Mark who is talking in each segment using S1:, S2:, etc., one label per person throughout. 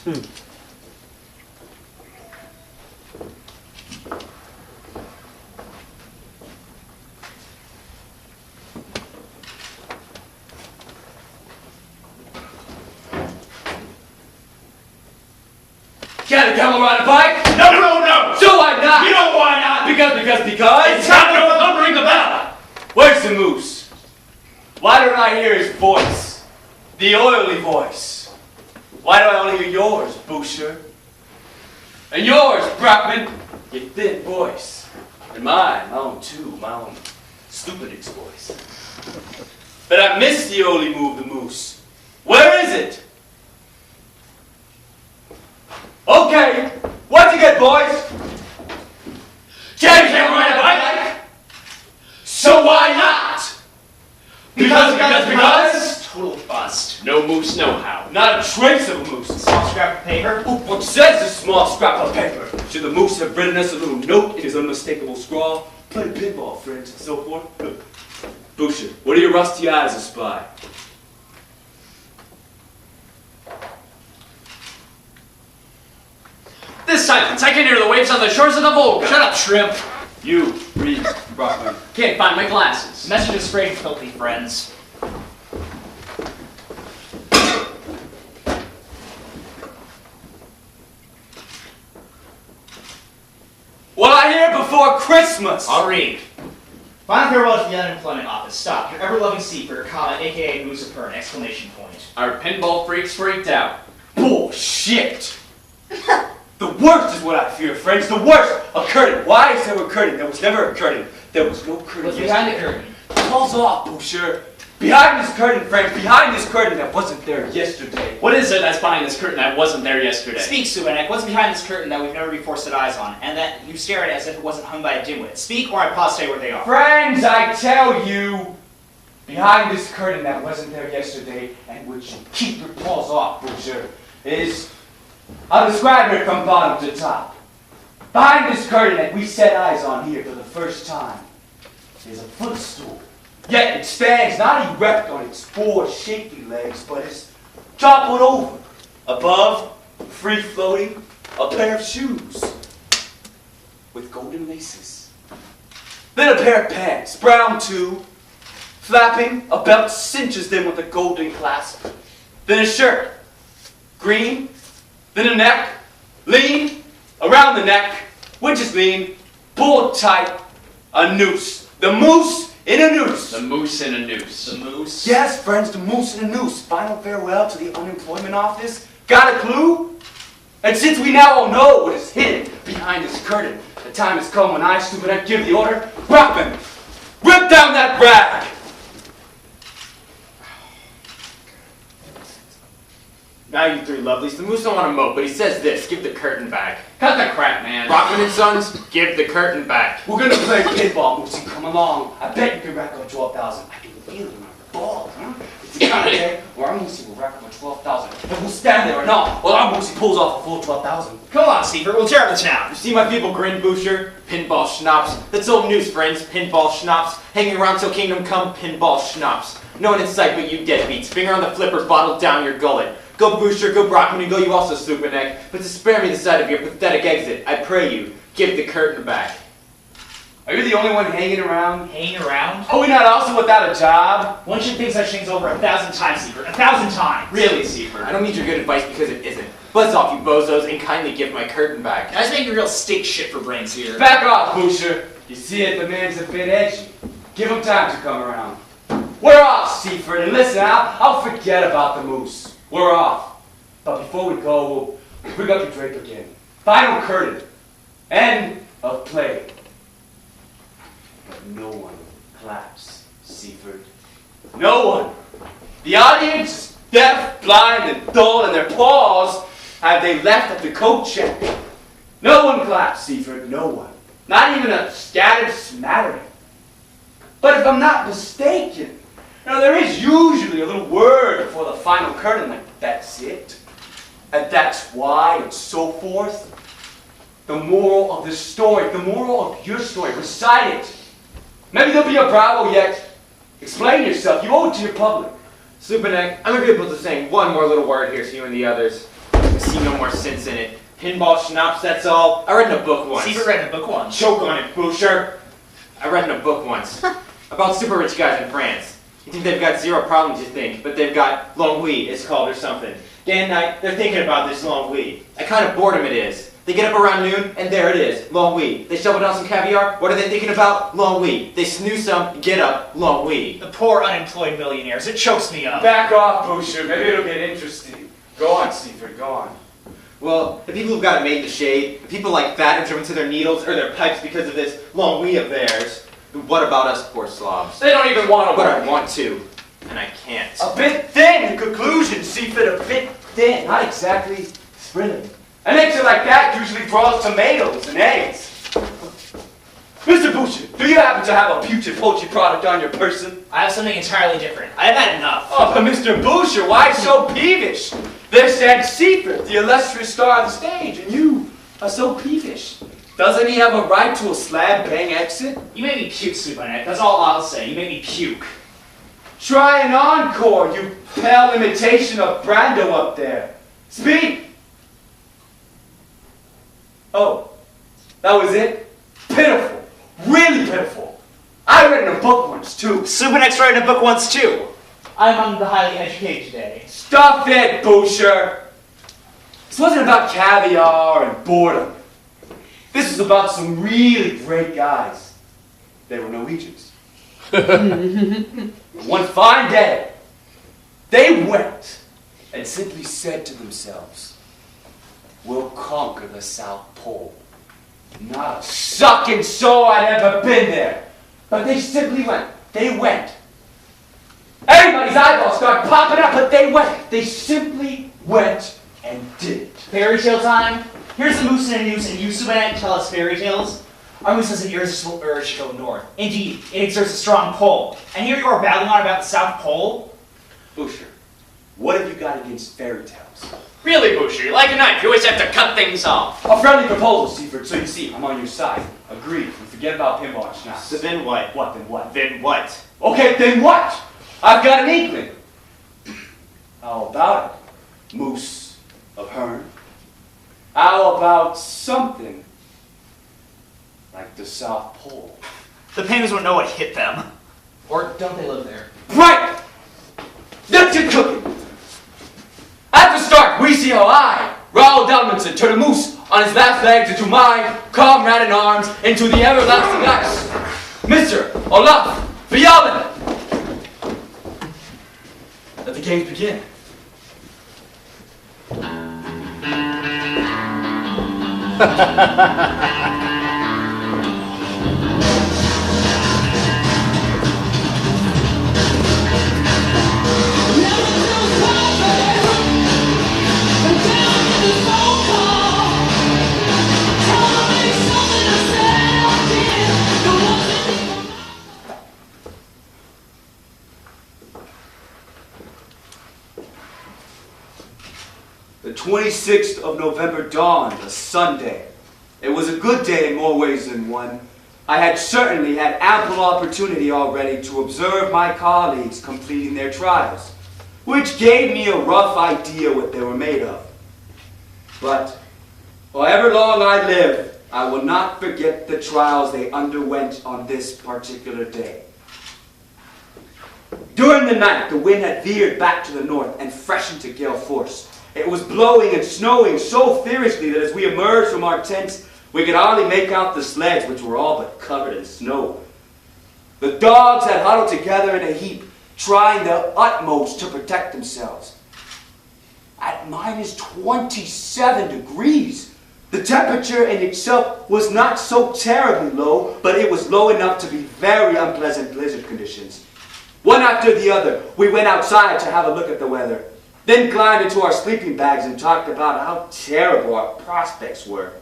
S1: Can a camel ride a bike?
S2: No, no, no!
S1: So why not?
S2: You know why not?
S1: Because?
S2: It's time to ring the bell!
S1: Where's the moose? Why don't I hear his voice? The oily voice. Why do I only hear yours, Boucher? And yours, Brockman, your thin voice. And mine, my own too, my own stupid voice. But I miss the oily move, the moose. Where is it? Okay, what'd you get, boys?
S2: James can't ride a bike! So why not? Because?
S3: Total bust. No moose, no how.
S1: Not a trace of a moose.
S3: Small scrap of paper?
S1: What says this small scrap of paper? Should the moose have written us a little note in his unmistakable scrawl? Play pinball, friends, and so forth. Boucher, what do your rusty eyes espy?
S3: This silence. I can hear the waves on the shores of the Volga.
S4: Shut up, shrimp.
S1: You, read, Brockman.
S3: Can't find my glasses.
S4: Message is great, filthy friends.
S1: What I hear before Christmas?
S4: I'll read. Final farewell to the unemployment office. Stop. Your ever-loving seeker, comma, aka Moose Pern, exclamation point.
S3: Our pinball freaks freaked out.
S1: Bullshit! The worst is what I fear, friends. The worst! A curtain. Why is there a curtain? There was never a curtain. There was no curtain.
S4: What's behind the curtain?
S1: Calls off, Boucher. Behind this curtain, friends. Behind this curtain that wasn't there yesterday.
S3: What is it that's behind this curtain that wasn't there yesterday?
S4: Speak, Subanek. What's behind this curtain that we've never before set eyes on, and that you stare at it as if it wasn't hung by a dimwit? Speak, or I pause stay where they are.
S1: Friends, I tell you, behind this curtain that wasn't there yesterday, and which you keep your paws off, Boucher, is, I'll describe it from bottom to top. Behind this curtain that we set eyes on here for the first time is a footstool. Yet it stands not erect on its four shaky legs, but is toppled over. Above, free-floating, a pair of shoes with golden laces. Then a pair of pants, brown too, flapping, a belt cinches them with a golden clasp. Then a shirt, green, then a neck, lean, around the neck, which is lean, pulled tight, a noose. The moose in a noose.
S3: The moose in a noose.
S4: The moose?
S1: Yes, friends, the moose in a noose. Final farewell to the unemployment office. Got a clue? And since we now all know what is hidden behind this curtain, the time has come when I, stupid, give the order. Brockman, rip down that rag!
S3: Now you three lovelies, the moose don't want to mope, but he says this, give the curtain back.
S2: Cut the crap, man.
S3: Brockman and Sons, give the curtain back.
S1: We're gonna play pinball, Moosey. Come along. I bet you can rack up 12,000. I can feel it in my balls, huh? It's the kind of day where our Moosey will rack up a 12,000. And we'll stand there and all while our Moosey pulls off a full 12,000.
S4: Come on, Seifert, we'll tear up the town.
S3: You see my people grin, Boucher? Pinball schnapps. That's old news, friends. Pinball schnapps. Hanging around till kingdom come, pinball schnapps. No one in sight but you deadbeats. Finger on the flipper, bottle down your gullet. Go Boucher, go Brockman, and go you also, stupid neck. But to spare me the sight of your pathetic exit, I pray you, give the curtain back.
S1: Are you the only one hanging around?
S4: Hanging around?
S1: Are we not also without a job?
S4: One should think such things over 1,000 times, Seifert. 1,000 times!
S3: Really, Seifert, I don't need your good advice because it isn't. Buzz off, you bozos, and kindly give my curtain back.
S4: I was making real steak shit for brains here.
S1: Back off, Boucher. You see it, the man's a bit edgy. Give him time to come around. We're off, Seifert, and listen, I'll forget about the moose. We're off. But before we go, we'll bring up your drape again. Final curtain. End of play. But no one claps, Seifert. No one. The audience is deaf, blind, and dull, and their paws have they left at the coat check. No one claps, Seifert, no one. Not even a scattered smattering. But if I'm not mistaken, there is usually a little word before the final curtain, like, that's it. And that's why, and so forth. The moral of the story, the moral of your story, recite it. Maybe there'll be a bravo yet. Explain yourself, you owe it to your public.
S3: Supanek, I'm agreeable to saying one more little word here to you and the others. I see no more sense in it. Pinball schnapps, that's all. I read in a book once.
S4: Siebert read in a book once.
S3: Choke on it, Boucher. I read in a book once about super rich guys in France. You think they've got zero problems, you think, but they've got l'ennui, it's called, or something. Day and night, they're thinking about this l'ennui. A kind of boredom it is. They get up around noon, and there it is, l'ennui. They shovel down some caviar, what are they thinking about? L'ennui. They snooze some, get up, l'ennui.
S4: The poor unemployed millionaires. It chokes me up.
S1: Back off, Boucher. Maybe it'll get interesting. Go on, Seaford, go on.
S3: Well, the people who've got it made in the shade, the people like that are driven to their needles or their pipes because of this l'ennui of theirs. But what about us poor slobs?
S1: They don't even want to
S3: But
S1: work.
S3: I want to, and I can't.
S1: A bit thin, in conclusion, Seaford, a bit thin. Not exactly thrilling. An nature like that usually draws tomatoes and eggs. Mr. Boucher, do you happen to have a putrid poultry product on your person?
S4: I have something entirely different. I've had enough.
S1: Oh, but Mr. Boucher, why so peevish? There stands Seaford, the illustrious star of the stage, and you are so peevish. Doesn't he have a right to a slab-bang exit?
S4: You made me puke, Supernet. That's all I'll say. You made me puke.
S1: Try an encore, you pale imitation of Brando up there. Speak! Oh, that was it? Pitiful. Really pitiful. I read in a book once, too.
S4: Supernex read in a book once, too. I'm among the highly educated today.
S1: Stop it, Boucher. This wasn't about caviar and boredom. This was about some really great guys. They were Norwegians. One fine day, they went and simply said to themselves, "We'll conquer the South Pole." Not a sucking soul had ever been there. But they simply went. They went. Everybody's eyeballs started popping up, but they went. They simply went and did it.
S4: Fairy tale time. Here's the moose in a noose, and you, Supernet, tell us fairy tales. Our moose has an irresistible urge to go north. Indeed, it exerts a strong pull. And here you are babbling on about the South Pole?
S1: Boucher, what have you got against fairy tales?
S2: Really, Boucher, you're like a knife. You always have to cut things off.
S1: A friendly proposal, Seaford, so you see, I'm on your side. Agreed. And forget about pinball and schnapps.
S3: So then what?
S1: What, then what?
S3: Then what?
S1: Okay, then what? I've got an inkling. How about it, Moose of Hern? How about something like the South Pole?
S4: The penguins won't know what hit them. Or don't they live there?
S1: Right! That's your cooking! At the start, we see how I, Raoul Delmanson, turn a moose on his last legs into my comrade in arms into the everlasting ice. Mr. Olaf Vialen! Let the games begin. The 26th of November dawned, a Sunday. It was a good day in more ways than one. I had certainly had ample opportunity already to observe my colleagues completing their trials, which gave me a rough idea what they were made of. But however long I live, I will not forget the trials they underwent on this particular day. During the night, the wind had veered back to the north and freshened to gale force. It was blowing and snowing so furiously that as we emerged from our tents, we could hardly make out the sleds, which were all but covered in snow. The dogs had huddled together in a heap, trying their utmost to protect themselves. At minus 27 degrees, the temperature in itself was not so terribly low, but it was low enough to be very unpleasant blizzard conditions. One after the other, we went outside to have a look at the weather, then climbed into our sleeping bags and talked about how terrible our prospects were.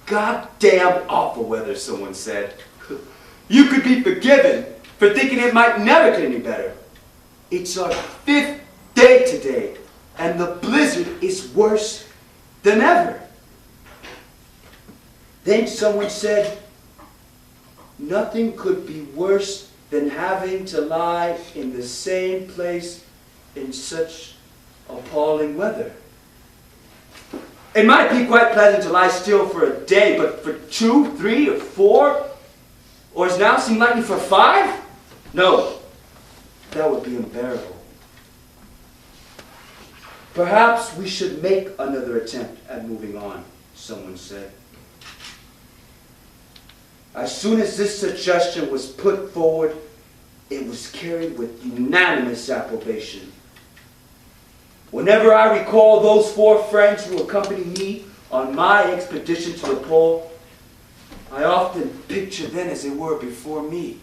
S1: Goddamn awful weather, someone said. You could be forgiven for thinking it might never get any better. It's our 5th day today, and the blizzard is worse than ever. Then someone said, nothing could be worse than having to lie in the same place in such appalling weather. It might be quite pleasant to lie still for a day, but for 2, 3, or 4, or as now seem likely for 5? No, that would be unbearable. Perhaps we should make another attempt at moving on, someone said. As soon as this suggestion was put forward, it was carried with unanimous approbation. Whenever I recall those 4 friends who accompanied me on my expedition to the pole, I often picture them as they were before me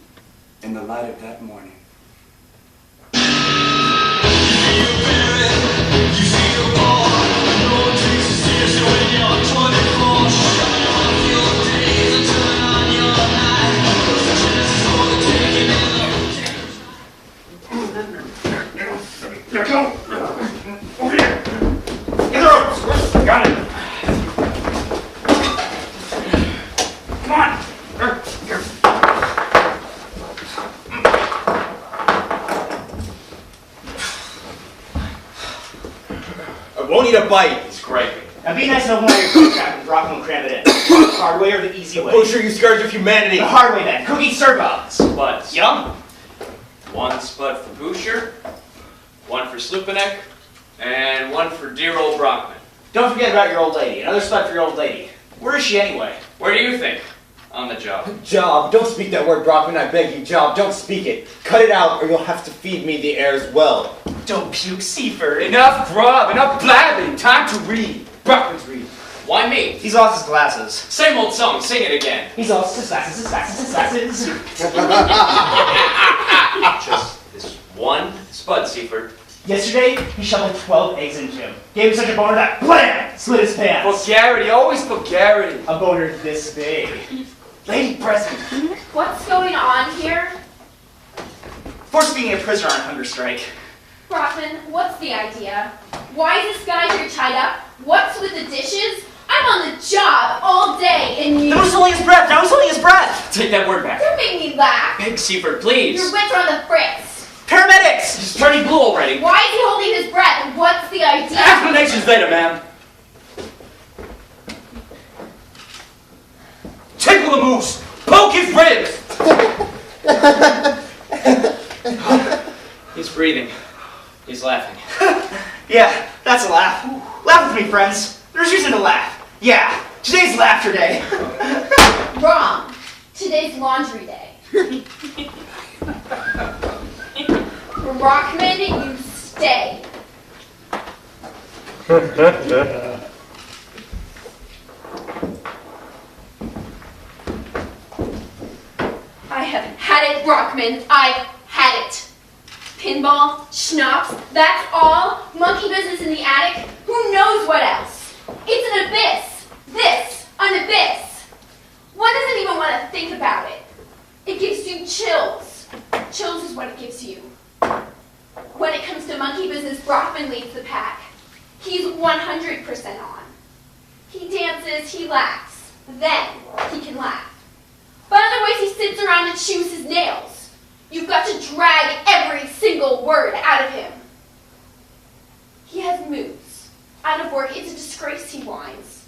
S1: in the light of that morning.
S2: Go! Over here! Get her! Got it! Come on! Here.
S3: I won't eat a bite. It's great.
S4: Now be nice to open your cook trap and drop them and cram it in. The hard way or the easy way?
S3: Boucher, you scourge of humanity.
S4: The hard way then. Cookie servo.
S5: Spuds.
S4: Yum.
S5: 1 spud for Boucher, 1 for Slupanek, and 1 for dear old Brockman.
S4: Don't forget about your old lady. Another spud for your old lady. Where is she anyway?
S5: Where do you think? On the job.
S3: Job, don't speak that word, Brockman, I beg you. Job, don't speak it. Cut it out, or you'll have to feed me the air as well.
S4: Don't puke, Seaford.
S1: Enough grub, enough blabbing, time to read. Brockman's read.
S5: Why me?
S4: He's lost his glasses.
S5: Same old song, sing it again.
S4: He's lost his glasses, his glasses, his glasses.
S5: Just this 1 spud, Seaford.
S4: Yesterday, he shoveled 12 eggs into him. Gave him such a boner that BLAM! Split his pants.
S1: Vulgarity, always vulgarity.
S4: A boner this big. Lady President.
S6: What's going on here?
S4: Forced being a prisoner on hunger strike.
S6: Brockman, what's the idea? Why is this guy here tied up? What's with the dishes? I'm on the job all day and you...
S4: Now he's holding his breath! Now he's holding his breath!
S5: Take that word back.
S6: You're making me laugh.
S5: Beg Seaford, please.
S6: Your wits are on the fritz.
S4: Paramedics!
S5: He's turning blue already.
S6: Why is he holding his breath? And what's the idea?
S1: Explanations later, ma'am. Tickle the moose. Poke his ribs.
S5: He's breathing. He's laughing.
S4: Yeah, that's a laugh. Laugh with me, friends. There's reason to laugh. Yeah, today's laughter day.
S6: Wrong. Today's laundry day. Brockman, you stay. I have had it, Brockman. I've had it. Pinball, schnapps, that's all. Monkey business in the attic. Who knows what else? It's an abyss. This, an abyss. One doesn't even want to think about it. It gives you chills. Chills is what it gives you. When it comes to monkey business, Brockman leads the pack. He's 100% on. He dances, he laughs. Then he can laugh. But otherwise he sits around and chews his nails. You've got to drag every single word out of him. He has moods. Out of work, it's a disgrace, he whines.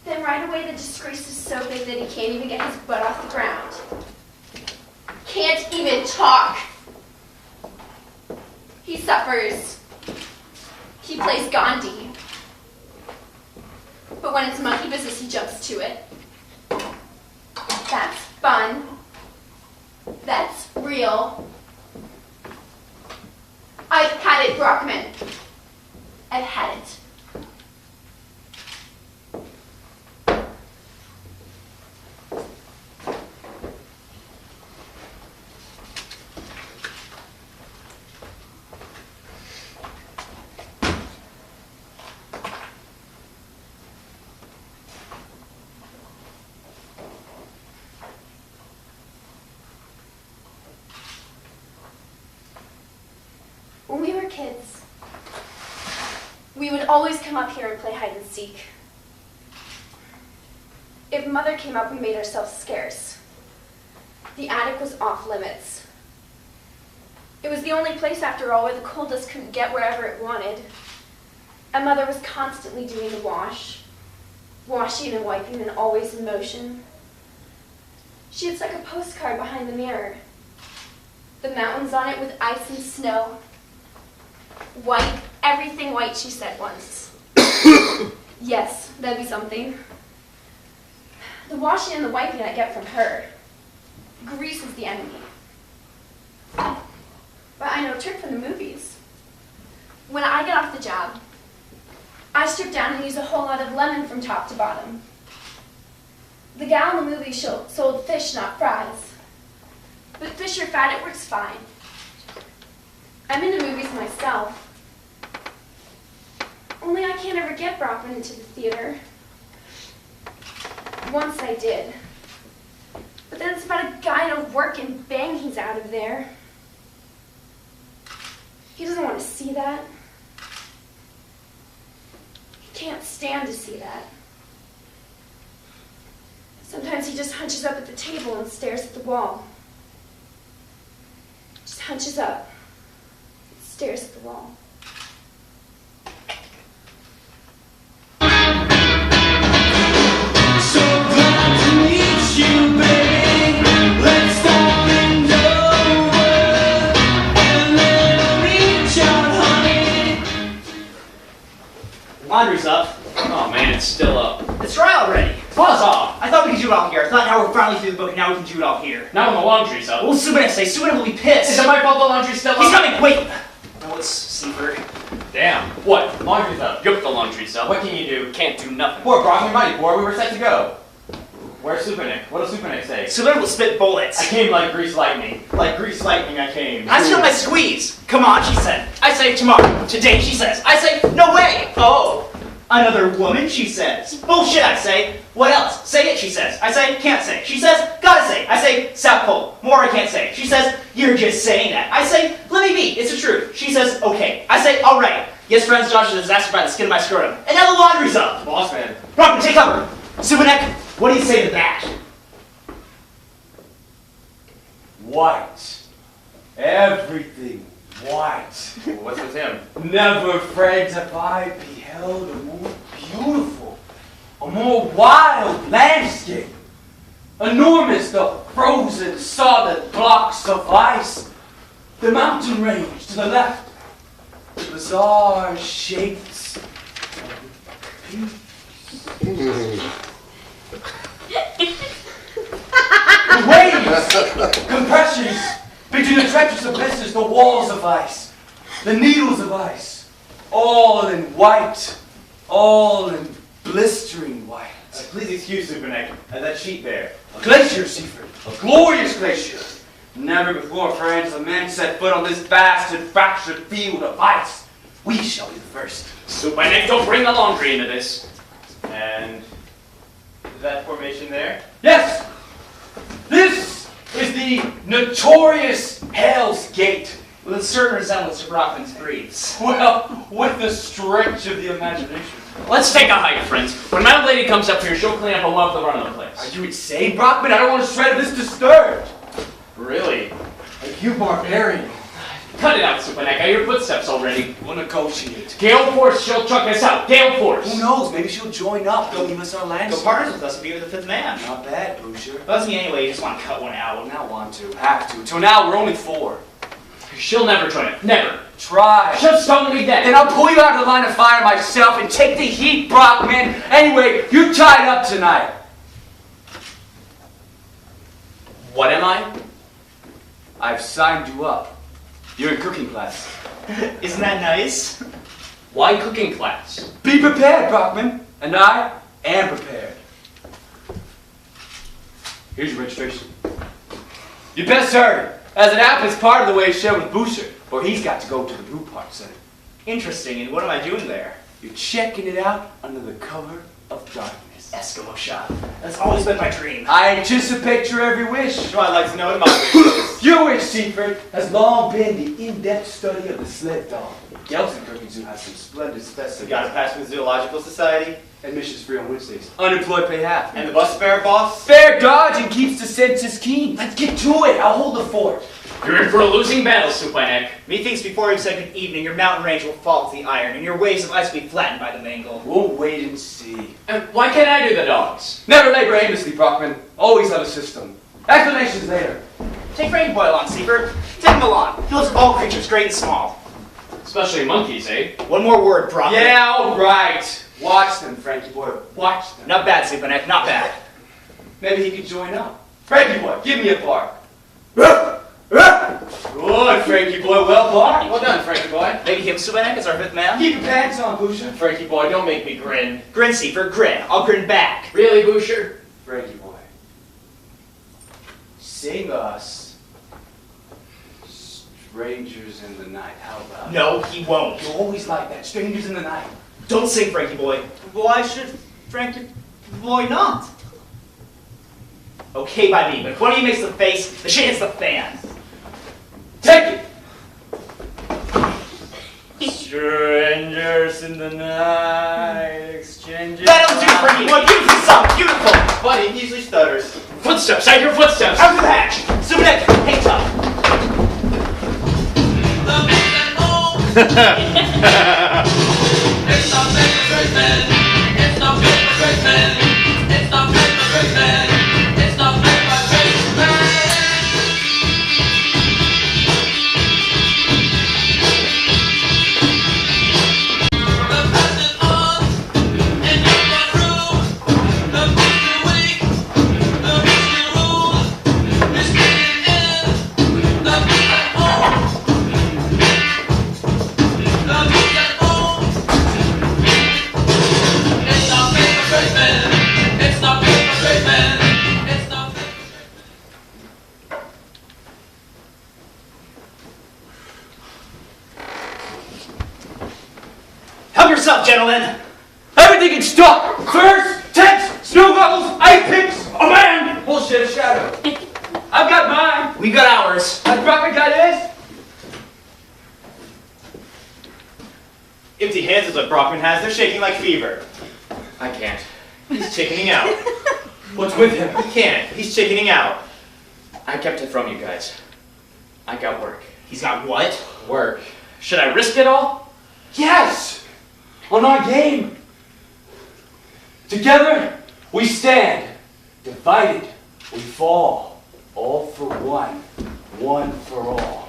S6: Then right away the disgrace is so big that he can't even get his butt off the ground. Can't even talk. He suffers. He plays Gandhi. But when it's monkey business, he jumps to it. That's fun. That's real. I've had it, Brockman. I've had it. When we were kids, we would always come up here and play hide and seek. If Mother came up, we made ourselves scarce. The attic was off limits. It was the only place, after all, where the coal dust couldn't get wherever it wanted. and Mother was constantly doing the wash, washing and wiping and always in motion. She had stuck a postcard behind the mirror. The mountains on it with ice and snow. White, everything white, she said once. Yes, that'd be something. The washing and the wiping I get from her. Grease is the enemy. But I know a trick from the movies. When I get off the job, I strip down and use a whole lot of lemon from top to bottom. The gal in the movie sold fish, not fries. But fish or fat, it works fine. I'm into movies myself. Only I can't ever get Brockman into the theater. Once I did. But then it's about a guy in a work and bang, he's out of there. He doesn't want to see that. He can't stand to see that. Sometimes he just hunches up at the table and stares at the wall. Just hunches up, stares at the wall.
S2: So glad to meet you, baby. Let's start in over and then reach out, honey.
S4: Laundry's up.
S5: Oh man, it's still up.
S4: It's dry already. Pause off. I thought we could do it all here. I thought now we're finally through the book and now we can do it all here.
S5: Now when the laundry's up.
S4: What will Subanek say? Subanek will be pissed.
S5: Is it my fault the laundry's still up?
S4: He's coming. Wait. No, it's Seaford.
S5: Damn. What?
S3: Laundry's up.
S5: Yup, the laundry's up.
S3: What can you do?
S5: Can't do nothing.
S3: Poor Brockman, mighty poor. We were set to go. Where's Supanik? What does Supanik say?
S4: Subanek will spit bullets.
S3: I came like grease lightning. Like grease lightning I came.
S4: I feel my squeeze. Come on, she said. I say tomorrow. Today, she says. I say, no way. Oh. Another woman, she says. Bullshit, I say. What else? Say it, she says. I say, can't say. She says, gotta say. I say, South Pole. More I can't say. She says, you're just saying that. I say, let me be. It's the truth. She says, okay. I say, all right. Yes, friends, Josh is a disaster by the skin of my scrotum. And now the laundry's up.
S3: Boss man.
S4: Brockman, take cover. Subanek, what do you say to that?
S1: White. Everything white.
S3: What's with him?
S1: Never, friends, have I beheld a more beautiful, a more wild landscape. Enormous the frozen, solid blocks of ice. The mountain range to the left. The bizarre shapes of the waves, compressions between the treacherous abysses, the walls of ice, the needles of ice, all in white, all in blistering white.
S3: Please excuse Supanik. That sheet there.
S1: A glacier, Seaford, a glorious glacier. Never before, friends, a man set foot on this vast and fractured field of ice. We shall be the first.
S5: Supanik, don't bring the laundry into this.
S3: And that formation there?
S1: Yes! This is the notorious Hell's Gate.
S4: With a certain resemblance to Brockman's breeds.
S1: Well, with the stretch of the imagination.
S5: Let's take a hike, friends. When my old lady comes up here, she'll clean up and wipe the run of the place.
S1: Are you insane, Brockman? I don't want a shred of this disturbed.
S5: Really?
S1: Like you barbarian.
S5: Cut it out, Supanek. I hear footsteps already.
S1: We'll negotiate.
S5: Gale Force, she'll chuck us out. Gale Force.
S1: Who knows? Maybe she'll join up. They'll give us our land.
S4: Go partners with us and be with the fifth man.
S1: Not bad, Boucher.
S4: Well, that's me anyway, you just want to cut one out.
S1: Well, now want to. Have to. Till now, we're only 4.
S5: She'll never join us. Never.
S1: Try.
S5: She'll stone me dead.
S1: Then I'll pull you out of the line of fire myself and take the heat, Brockman. Anyway, you're tied up tonight.
S5: What am I?
S1: I've signed you up. You're in cooking class.
S4: Isn't that nice?
S5: Why cooking class?
S1: Be prepared, Brockman. And I am prepared. Here's your registration. You best hurry. As it happens, part of the way is shared with Boucher, or he's got to go to the Brew Park Center.
S4: Interesting, and what am I doing there?
S1: You're checking it out under the cover of darkness.
S4: Eskimo shop. That's always been my dream.
S1: I anticipate your every wish.
S3: I'd like to know what my wish is.
S1: Your wish, Seaford, has long been the in-depth study of the sled dog. Gelsenkirchen Zoo has some splendid
S3: You
S1: specimens.
S3: got to pass through the Zoological Society.
S1: Admission's free on Wednesdays. Unemployed pay half.
S3: And the bus fare, boss?
S1: Fair dodge and keeps the senses keen. Let's get to it. I'll hold the fort.
S5: You're in for a losing battle, Supanek.
S4: Methinks before you said good evening, your mountain range will fall to the iron, and your waves of ice will be flattened by the mangle.
S1: We'll wait and see.
S5: And why can't I do the dogs?
S1: Never labor aimlessly, Brockman. Always have a system. Explanations later.
S4: Take Frankie Boy along, Seaford. Take him along. He loves all creatures, great and small.
S5: Especially monkeys, eh?
S4: One more word, Brockman.
S1: Yeah, all right. Watch them, Frankie boy. Watch them.
S4: Not bad, Supanek, not bad.
S1: Maybe he could join up. Frankie boy, give me a bark. Good, Frankie boy. Well barked.
S5: Well done, Frankie boy.
S4: Maybe him, Supanek, is our fifth man?
S1: Keep your pants on, Boucher.
S5: Frankie boy, don't make me grin.
S4: Grin, Seaford, grin. I'll grin back.
S5: Really, Boucher?
S1: Frankie boy. Sing us Strangers in the Night. How about it?
S4: No, he won't.
S1: You always like that. Strangers in the Night.
S4: Don't sing, Frankie Boy. Why should Frankie Boy not? Okay by me, but if one of you makes the face, the shit hits the fan.
S1: Take it!
S3: Strangers in the night, exchanging.
S4: That'll do, Frankie Boy. Beautiful song, beautiful.
S3: Buddy, he usually stutters.
S5: Footsteps, I hear footsteps.
S4: Out of the hatch. Supanek, hang tough.
S2: It's not paper Christmas. It's not paper Christmas. It's not paper Christmas. It's not paper Christmas. The past is on in your front room. The beast is weak. The beast is rules. It's getting in. The beast at home. The beast at home. It's not paper Christmas. It's not paper Christmas. It's not paper.
S4: Help yourself, gentlemen.
S1: Everything is stuck! Furs, tents, snow goggles, ice picks, a man! Bullshit, a shadow. I've got mine.
S4: We got ours.
S1: Has Brockman got his?
S3: Empty hands is what Brockman has. They're shaking like fever.
S5: I can't.
S3: He's chickening out.
S1: What's with him?
S3: He can't. He's chickening out.
S5: I kept it from you guys. I got work.
S4: He's got what?
S5: Work. Should I risk it all?
S1: Yes! On our game. Together, we stand. Divided, we fall. All for one. One for all.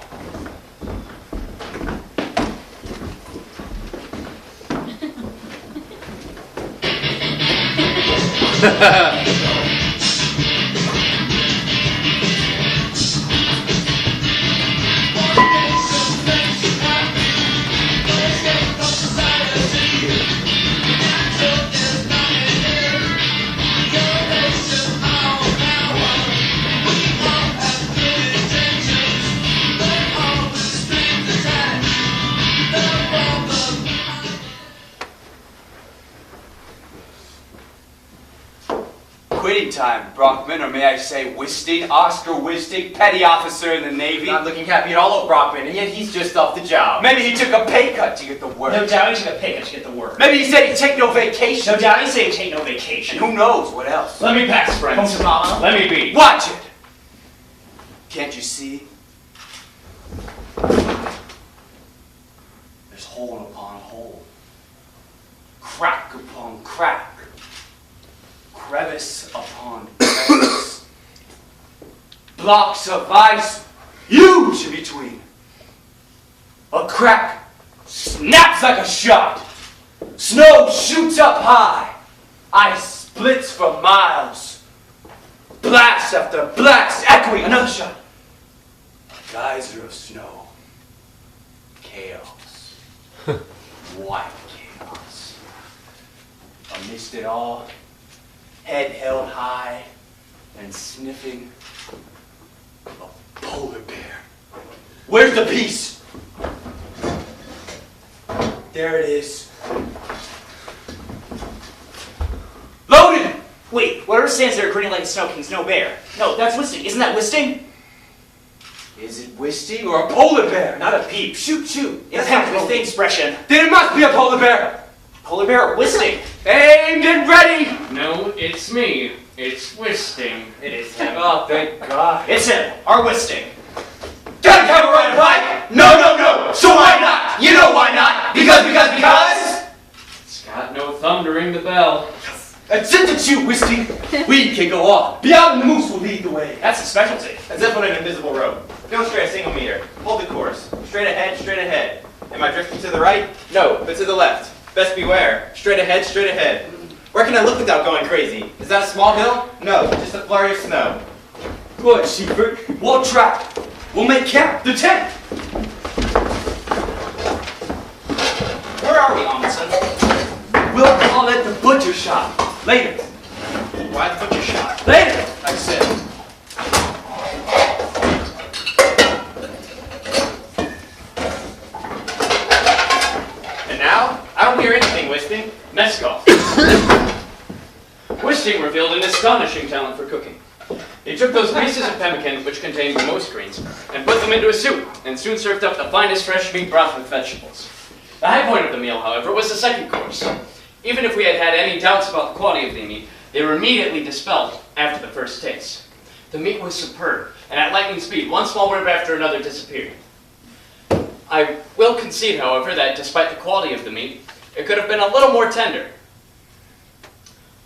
S1: Quitting time, Brockman, or may I say Wisting, Oscar Wisting, petty officer in the Navy.
S3: Not looking happy at all at Brockman, and yet he's just off the job.
S1: Maybe he took a pay cut to get the work.
S4: No doubt he took a pay cut to get the work.
S1: Maybe he said he'd take no vacation.
S4: No doubt he said he take no
S1: And
S4: vacation.
S1: who knows what else?
S5: Let me pass,
S4: Home
S5: friends.
S4: to mama.
S5: Let me be.
S1: Watch it! Can't you see? There's hole upon hole. Crack upon crack. Crevice upon crevice. Blocks of ice huge in between. A crack snaps like a shot. Snow shoots up high. Ice splits for miles. Blast after blast echoing. Another shot. A geyser of snow. Chaos. White chaos. Amidst it all, head held high and sniffing, a polar bear. Where's the piece? There it is. Loaded!
S4: Wait, whatever stands there grinning like a snow king's no bear. No, that's Wisting. Isn't that Wisting?
S1: Is it Wisting or a polar bear? Not a peep. Shoot, shoot.
S4: It's kind of Wisting expression.
S1: Then it must be a polar bear.
S4: Polar bear, Wisting.
S1: Aimed and ready.
S5: No, it's me. It's Wisting.
S4: It is him.
S1: Oh, thank God.
S4: It's him, our Wisting.
S1: have a right to fight? No, no, no. So why not? You know why not? Because.
S5: It's got no thumb to ring the bell.
S1: That's it to you, Whiskey. We can go on. Beyond the moose will lead the way.
S3: That's a specialty. As if on an invisible rope. Go straight a single meter. Hold the course. Straight ahead, straight ahead. Am I drifting to the right? No, but to the left. Best beware. Straight ahead, straight ahead. Where can I look without going crazy? Is that a small hill? No, just a flurry of snow.
S1: Good, Seaford. We'll try. We'll make camp. The tent.
S4: Where are we, Amundsen?
S1: We'll call it the butcher shop. Later.
S4: Why the butcher shop?
S1: Later, I said.
S3: And now, I don't hear anything, Wisting.
S5: Meskov. Wisting revealed an astonishing talent for cooking. He took those pieces of pemmican, which contained most greens, and put them into a soup, and soon served up the finest fresh meat broth with vegetables. The high point of the meal, however, was the second course. Even if we had had any doubts about the quality of the meat, they were immediately dispelled after the first taste. The meat was superb, and at lightning speed, one small rib after another disappeared. I will concede, however, that despite the quality of the meat, it could have been a little more tender.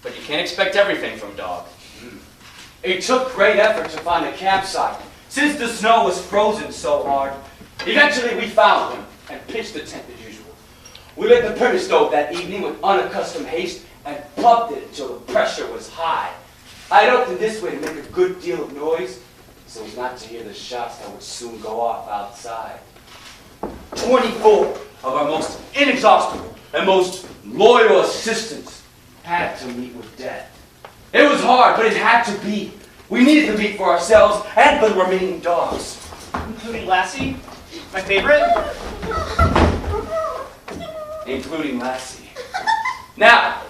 S5: But you can't expect everything from dog.
S1: It took great effort to find a campsite, since the snow was frozen so hard. Eventually we found one and pitched the tent as usual. We lit the permit stove that evening with unaccustomed haste and pumped it until the pressure was high. I hoped in this way to make a good deal of noise, so as not to hear the shots that would soon go off outside. 24 of our most inexhaustible and most loyal assistants had to meet with death. It was hard, but it had to be. We needed the meat for ourselves and for the remaining dogs.
S4: Including Lassie, my favorite.
S1: Including Lassie. Now,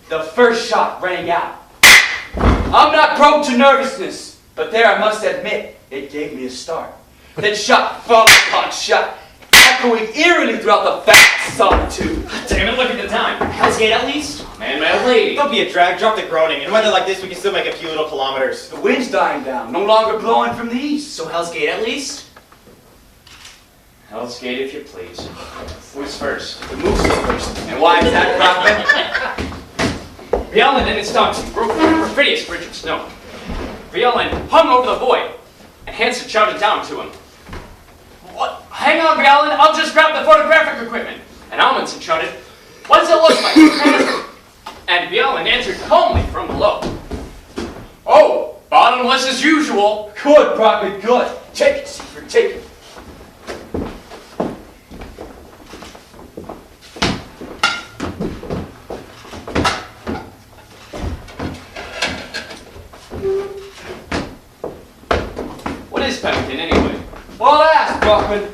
S1: the first shot rang out. I'm not prone to nervousness, but there I must admit, it gave me a start. Then shot followed upon shot, echoing eerily throughout the vast solitude.
S5: Damn it, look at the time.
S4: Hell's Gate at least?
S5: Man, my lady.
S3: Don't be a drag, drop the groaning. In weather like this, we can still make a few little kilometers.
S1: The wind's dying down, no longer blowing from the east.
S4: So Hell's Gate at least?
S5: Hell's Gate, if you please. Who's first?
S1: The moose is first.
S3: And why is that, Brockman?
S5: Bjorn and his dogs broke the perfidious bridge of snow. Bjorn hung over the boy, and Hansen shouted down to him. What? Hang on, Bjorn, I'll just grab the photographic equipment. And Amundsen shouted, what does it look like? And Bjorn answered calmly from below. Oh, bottomless as usual.
S1: Good, Brockman, good. Take it, Seaford, take it.
S5: What is pemmican, anyway?
S1: Well asked, Brockman.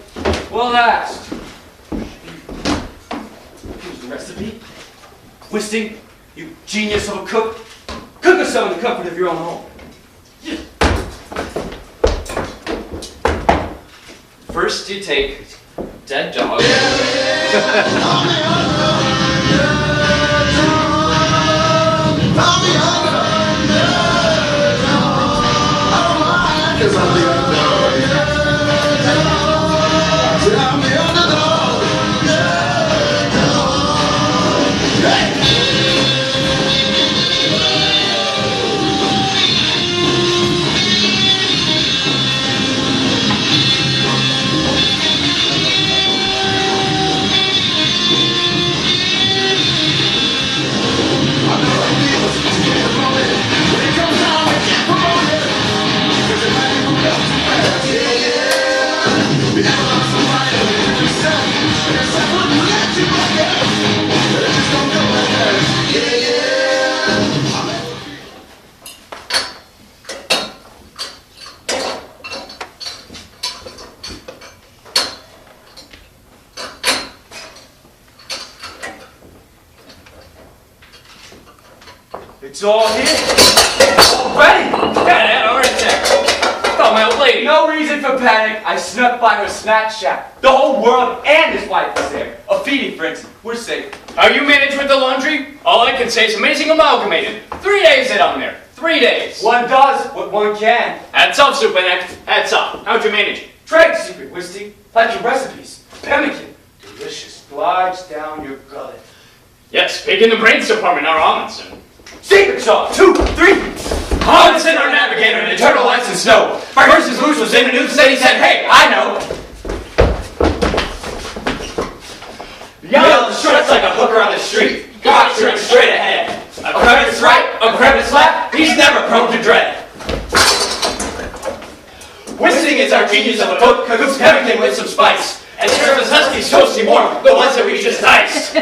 S1: Well asked. Here's the recipe. Wisting, you genius of a cook. Cook us some in the comfort of your own home.
S5: First you take dead dog.
S1: It's all here. All ready.
S5: Yeah, all right, Jack. Oh, my old lady.
S1: No reason for panic. I snuck by her snack shack. The whole world and his wife was there. A feeding frenzy. We're safe.
S5: How you manage with the laundry? All I can say is amazing amalgamated. 3 days it on there. 3 days.
S1: One does what one can.
S5: Hats off, Superneck. Hats off. How'd you manage it?
S1: Trade secret whiskey, like your recipes. Pemmican, delicious, glides down your gullet.
S5: Yes, big in the brains department, our Amundsen.
S1: Secret sauce, 2, 3.
S5: Amundsen, our navigator, in eternal ice and snow. First his loose was in, and said he said, hey, I know. Yell struts like a hooker on the street. Cock turns straight ahead. A crevice right, a crevice left, he's never prone to dread. Whistling is our genius of a cook, cooks pemmican with some spice. And serves us huskies toasty warm, the ones that we just iced.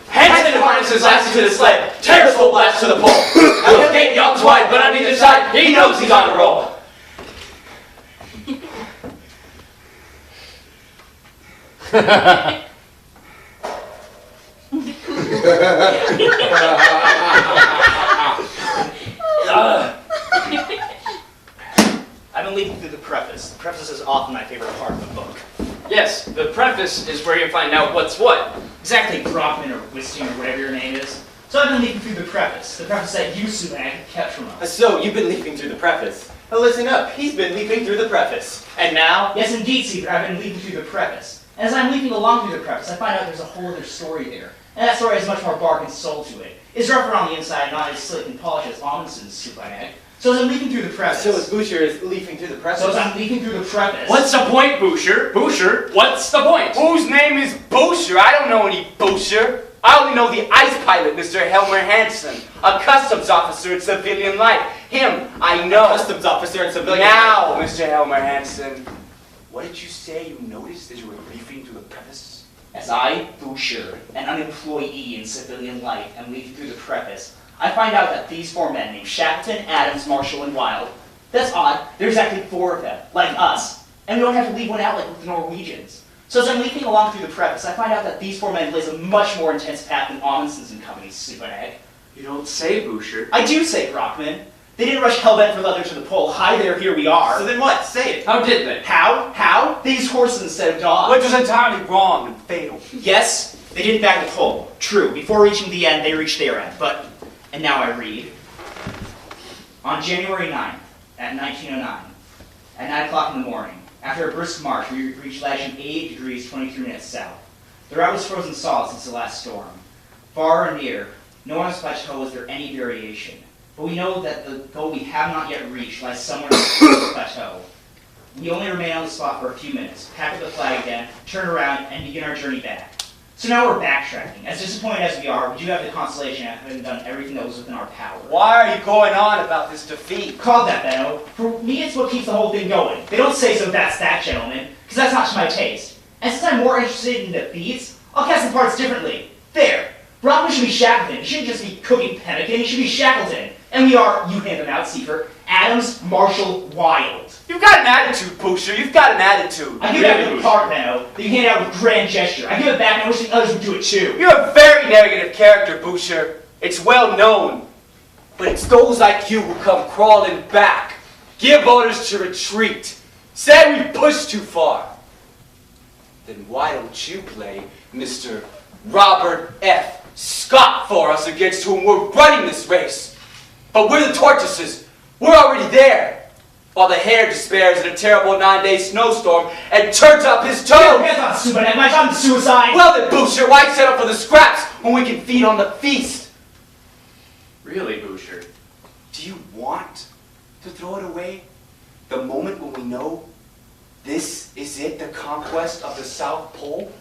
S5: Hanson harnesses lasses to the sled, tears full blast to the pole. And the gate yawns wide, but on either side, he knows he's on a roll.
S4: I've been leafing through the preface. The preface is often my favorite part of the book.
S5: Yes, the preface is where you find out what's what.
S4: Exactly, Brockman or Wisting or whatever your name is. So I've been leafing through the preface that you, Sumac, kept from us.
S3: So, you've been leafing through the preface. Well, listen up, he's been leafing through the preface. And now?
S4: Yes, indeed, Seaver, I've been leafing through the preface. And as I'm leafing along through the preface, I find out there's a whole other story there. And that story has much more bark and soul to it. It's rougher on the inside, not as slick and polished as Amundsen's Sumac. So as I'm leafing through the preface...
S3: So as Boucher is leafing through the preface...
S4: So as I'm leafing through the preface...
S5: What's the point, Boucher? Boucher, what's the point?
S1: Whose name is Boucher? I don't know any Boucher. I only know the ice pilot, Mr. Helmer Hansen, a customs officer in civilian life. Him, I know.
S3: Customs officer in civilian
S1: Now,
S3: life.
S1: Mr. Helmer Hansen, what did you say you noticed as you were leafing through the preface?
S4: As I, Boucher, an unemployee in civilian life, am leafing through the preface, I find out that these four men named Shackleton, Adams, Marshall, and Wilde, that's odd, there's actually four of them, like us, and we don't have to leave one out like with the Norwegians. So as I'm leafing along through the preface, I find out that these four men blaze a much more intense path than Amundsen's and Company's Super Egg.
S5: You don't say, Boucher.
S4: I do say, Brockman. They didn't rush hellbent for leather to the pole. Hi there, here we are.
S3: So then what? Say it.
S5: How did they?
S4: How? How? They used horses instead of dogs.
S1: Which was entirely wrong and fatal.
S4: Yes, they didn't bag the pole. True. Before reaching the end, they reached their end. But, and now I read. On January 9th, at 1909, at 9 o'clock in the morning, after a brisk march, we reached latitude 8 degrees 23 minutes south. The route was frozen solid since the last storm. Far or near, no on this plateau was there any variation. But we know that the goal we have not yet reached lies somewhere on the plateau. We only remain on the spot for a few minutes, pack up the flag again, turn around, and begin our journey back. So now we're backtracking. As disappointed as we are, we do have the consolation of having done everything that was within our power.
S1: Why are you going on about this defeat?
S4: Call that, Benno. For me, it's what keeps the whole thing going. They don't say so that's that, gentlemen, because that's not to my taste. And since I'm more interested in defeats, I'll cast the parts differently. There. Brockman should be Shackleton. He shouldn't just be cooking pemmican. He should be Shackleton. And we are, you hand them out, Seaver, Adams, Marshall, Wilde.
S1: You've got an attitude, Boucher. You've got an attitude.
S4: I give that with part, Benno, that you hand out with grand gesture. I give it back and I wish the others would do it too.
S1: You're a very negative character, Boucher. It's well known. But it's those like you who come crawling back. Give orders to retreat. Say we pushed too far. Then why don't you play Mr. Robert F. Scott for us against whom we're running this race? But we're the tortoises. We're already there. While the hare despairs in a terrible 9-day snowstorm and turns up his toes.
S4: Hands on, Subanek. My time's suicide.
S1: Well then, Boucher, why set up for the scraps when we can feed on the feast?
S5: Really, Boucher?
S1: Do you want to throw it away? The moment when we know this is it, the conquest of the South Pole?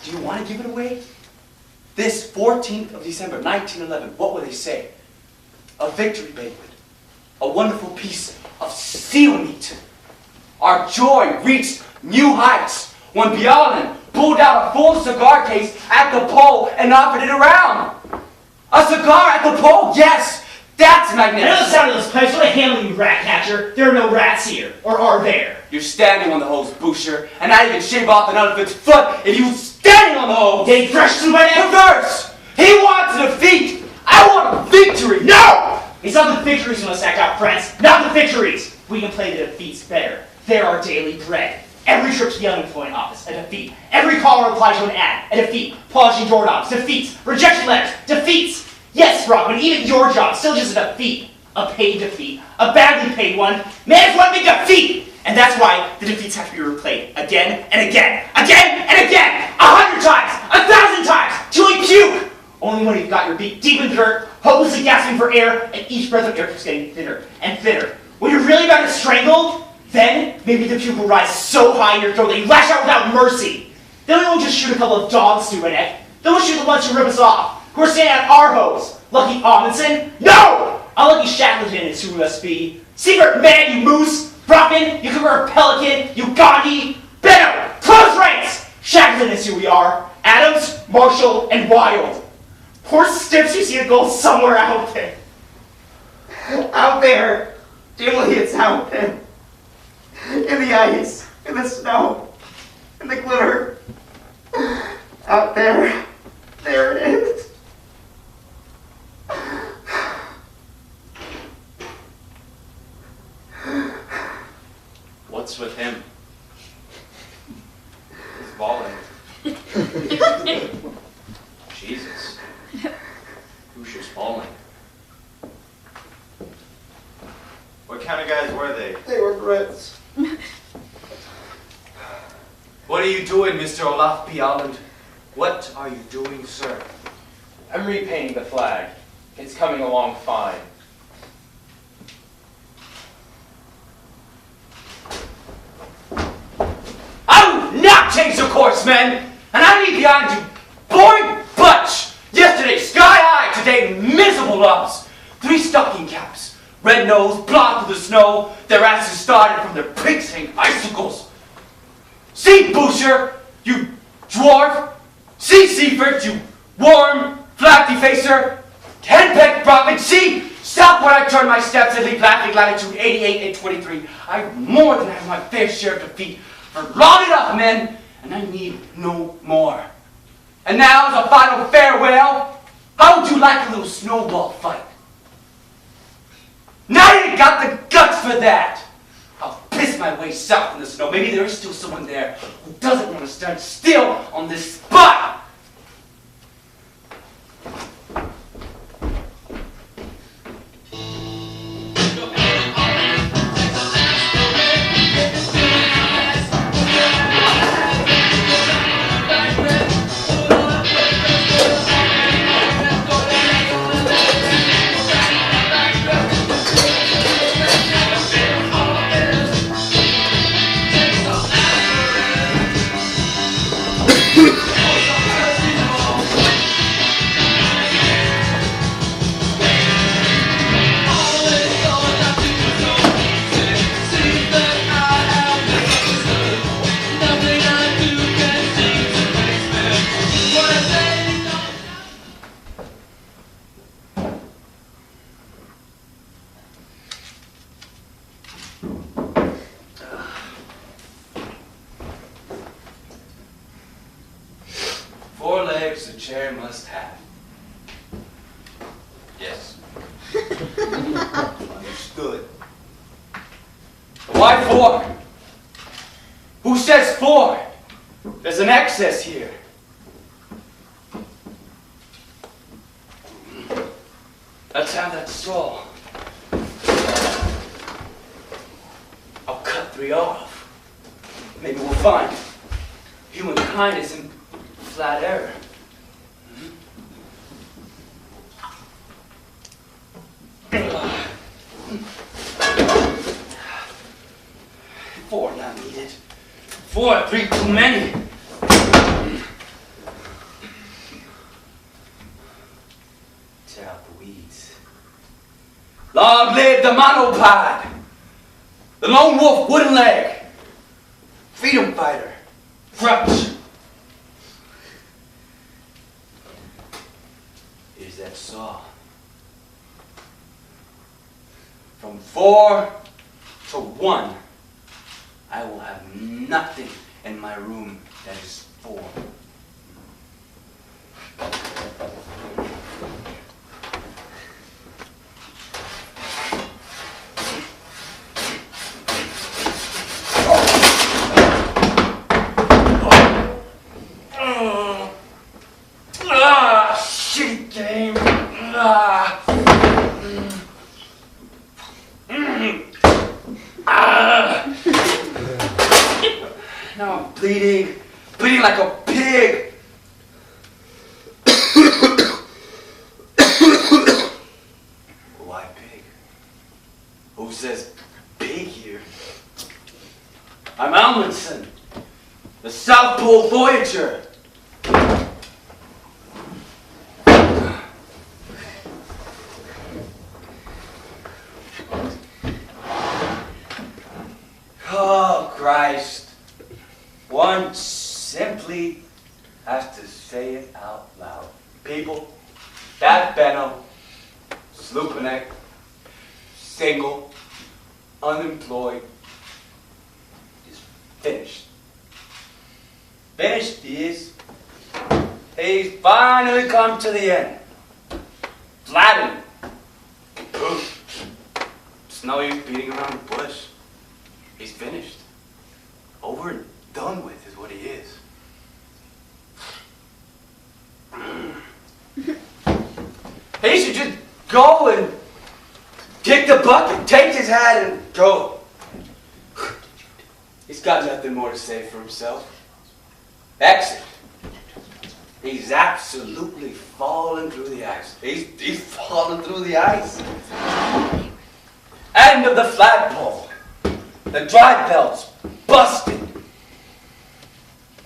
S1: Do you want to give it away? This 14th of December, 1911, what will they say? A victory banquet. A wonderful piece of seal meat. Our joy reached new heights when Bjaaland pulled out a full cigar case at the pole and offered it around. A cigar at the pole, yes! That's
S4: I know the
S1: magnificent!
S4: sound of this place. What a handling, you rat catcher. There are no rats here. Or are there?
S1: You're standing on the hose, Boucher, and I even shave off an elephant's foot if you standing on the hose!
S4: Getting fresh, Subanek?
S1: Reverse! He wants a defeat! I want a victory! No!
S4: It's not the victories we must act out, friends. Not the victories. We can play the defeats better. They're our daily bread. Every trip to the unemployment office, a defeat. Every call or reply to an ad, a defeat. Polishing doorknobs, defeats. Rejection letters, defeats. Yes, Brockman, even your job still just a defeat. A paid defeat. A badly paid one. Man, it's one big defeat! And that's why the defeats have to be replayed again and again. Again and again! 100 times! 1,000 times! Till you puke! Only when you've got your beak deep in the dirt, hopelessly gasping for air, and each breath of air keeps getting thinner and thinner. When you're really about to strangle, then maybe the puke will rise so high in your throat that you lash out without mercy. Then we won't just shoot a couple of dogs through my neck. Then we'll shoot the ones who rip us off, who are standing on our hose. Lucky Amundsen? No! Unlucky Shackleton is who must be. Secret man, you moose! Brockman, you Cougar Pelican, you Gandhi! Benno, close ranks! Shackleton is who we are. Adams, Marshall, and Wild. Poor stiffs who see a goal somewhere out there. Out there. Dimly it's out there. In the ice, in the snow, in the glitter. Out there. There it is.
S5: What's with him? He's bawling. Jesus. Boucher's bawling.
S3: What kind of guys were they?
S4: They were Brits.
S1: What are you doing, Mr. Olaf P. Alland? What are you doing, sir?
S3: I'm repainting the flag. It's coming along fine.
S1: I will not change the course, men! And I leave behind you boring butch! Yesterday, sky-high, today, miserable loves. 3 stocking caps, red nose, blocked with the snow, their asses started from their pig-stained icicles. See, Boucher, you dwarf! See, Seifert, you worm, flat-defacer! Henpeck, Brockman, see! Stop when I turn my steps and leave laughing latitude 88 and 23. I more than have my fair share of defeat for long enough, men, and I need no more. And now, as a final farewell, how would you like a little snowball fight? Now you ain't got the guts for that! I'll piss my way south in the snow. Maybe there is still someone there who doesn't want to stand still on this spot! Four legs a chair must have. Yes. Understood. Why 4? Who says 4? There's an excess here. Let's have that saw. I'll cut 3 off. Maybe we'll find human kindness in flat error. 4 not needed. 4, 3 too many. Tear out the weeds. Long live the monopod! The lone wolf wooden leg! Freedom fighter! Crouch! Here's that saw. From 4 to 1, I will have nothing in my room that is 4. Shitty game. Now I'm bleeding like a pig. Why pig? Who says pig here? I'm Amundsen, the South Pole Voyager. Oh, Christ. One simply has to say it out loud. People, that Benno, Sloopanek, single, unemployed, is finished. Finished he is. He's finally come to the end. Flattened. Poof. It's no use beating around the bush. He's finished. Over and done with is what he is. He should just go and kick the bucket, take his hat and go. He's got nothing more to say for himself. Exit. He's absolutely falling through the ice. He's falling through the ice. End of the flagpole. The dry belt's busted.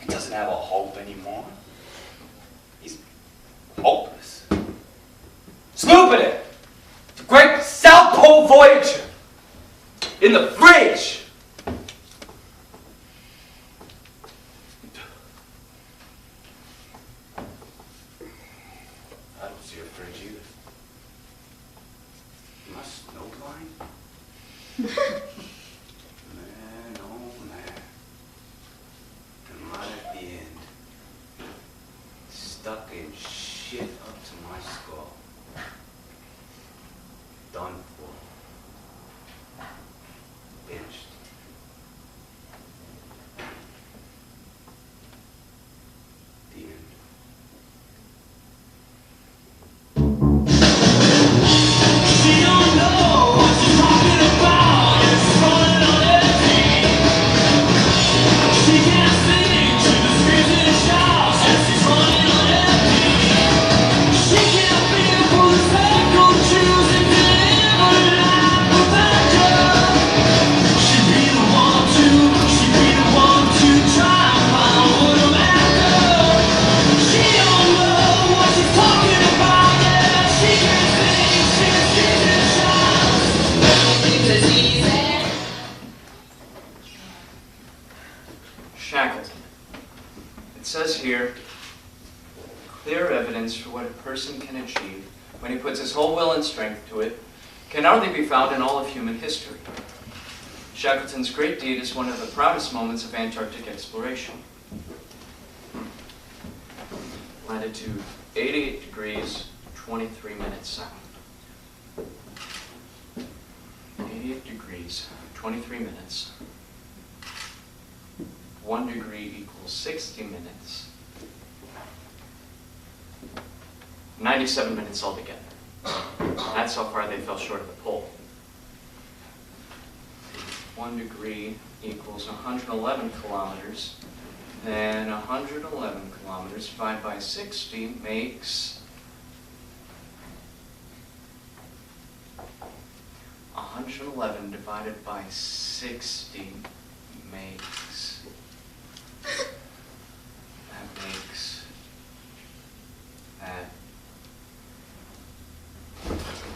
S1: He doesn't have a hope anymore. He's hopeless. Slooping it. The great South Pole Voyager. In the fridge. I don't see a fridge either. Am I snowblind? Man, oh man. And right at the end, stuck in shit up to my skull. Done for. Finished. The end.
S2: She don't know what she's talking about. It's running on empty. She can't sing to the screams and shouts. Yes, she's running on empty. She can't feel for the cycle, choosing to live a life without you. She'd be the one to try and find what I'm after. She don't know what she's talking about. Yeah, she can't sing, she can scream and shout. Things as easy.
S5: Shackleton. It says here, clear evidence for what a person can achieve when he puts his whole will and strength to it can only be found in all of human history. Shackleton's great deed is one of the proudest moments of Antarctic exploration. Latitude 88 degrees, 23 minutes south. 88 degrees, 23 minutes. 1 degree equals 60 minutes. 97 minutes altogether. That's how far they fell short of the pole. 1 degree equals 111 kilometers. Then 111 kilometers divided by 60 makes 111 divided by 60 makes that.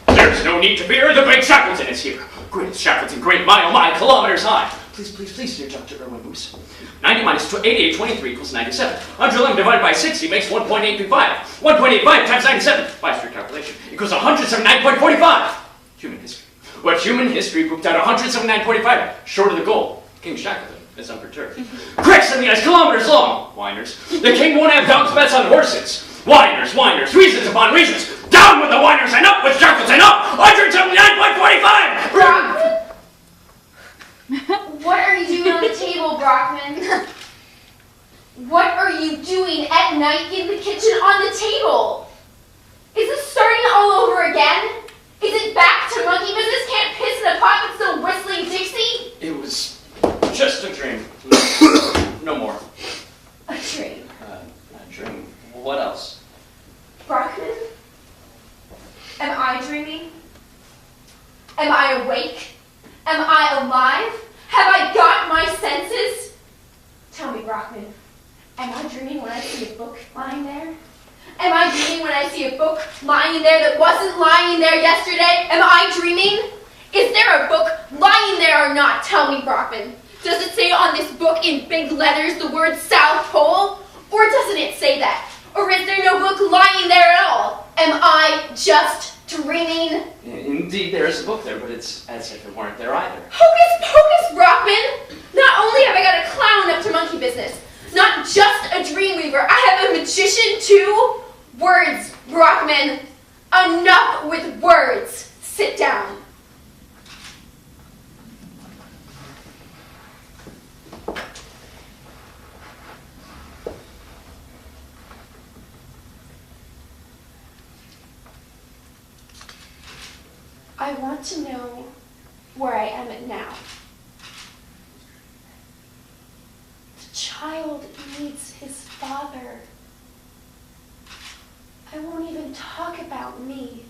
S5: There's no need to fear, the great Shackleton is here. Great Shackleton, great mile, kilometers high. Please, dear Dr. Irwin Moose. 90 minus 88, 23 equals 97. 111 divided by 60 makes 1.825. 1.85 times 97, by strict calculation, equals 179.45. Human history. What human history grouped out 179.45, short of the goal. King Shackleton is unperturbed. Cracks in the ice, kilometers long. Whiners. The king won't have doubts bets on horses. Whiners, reasons upon reasons. Down with the whiners and up with Shackleton, up! 179.45!
S6: Brock! What are you doing on the table, Brockman? What are you doing at night in the kitchen on the table? Is this starting all over again? Is it back to monkey business? Can't piss in a pot but still whistling Dixie?
S5: It was just a dream. No
S6: Am I dreaming when I see a book lying there? Am I dreaming when I see a book lying there that wasn't lying there yesterday? Am I dreaming? Is there a book lying there or not? Tell me, Brockman. Does it say on this book in big letters the word South Pole? Or doesn't it say that? Or is there no book lying there at all? Am I just dreaming?
S5: Indeed, there is a book there, but it's as if it weren't there either.
S6: Hocus pocus, Brockman! Not only have I got a clown up to monkey business, not just a dreamweaver, I have a magician too. Words, Brockman. Enough with words. Sit down. I want to know where I am at now. The child needs his father. I won't even talk about me.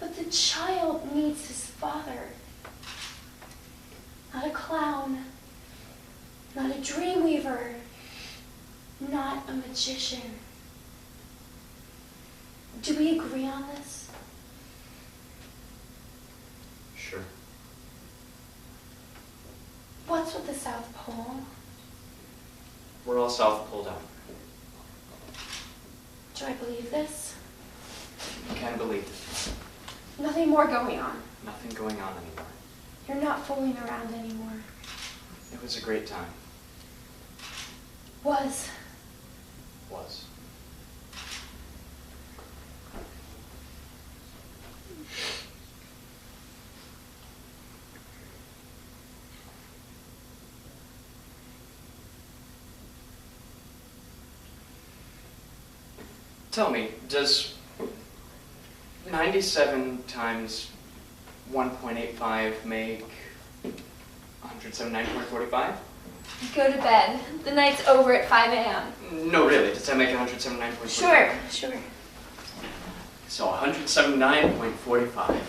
S6: But the child needs his father. Not a clown. Not a dreamweaver. Not a magician. Do we agree on this?
S5: Sure.
S6: What's with the South Pole?
S5: We're all South Pole down.
S6: Do I believe this?
S5: You can believe it.
S6: Nothing more going on.
S5: Nothing going on anymore.
S6: You're not fooling around anymore.
S5: It was a great time.
S6: Was.
S5: Was. Tell me, does 97 times 1.85 make 179.45?
S6: Go to bed. The night's over at 5 a.m.
S5: No, really. Does that make 179.45?
S6: Sure.
S5: So 179.45.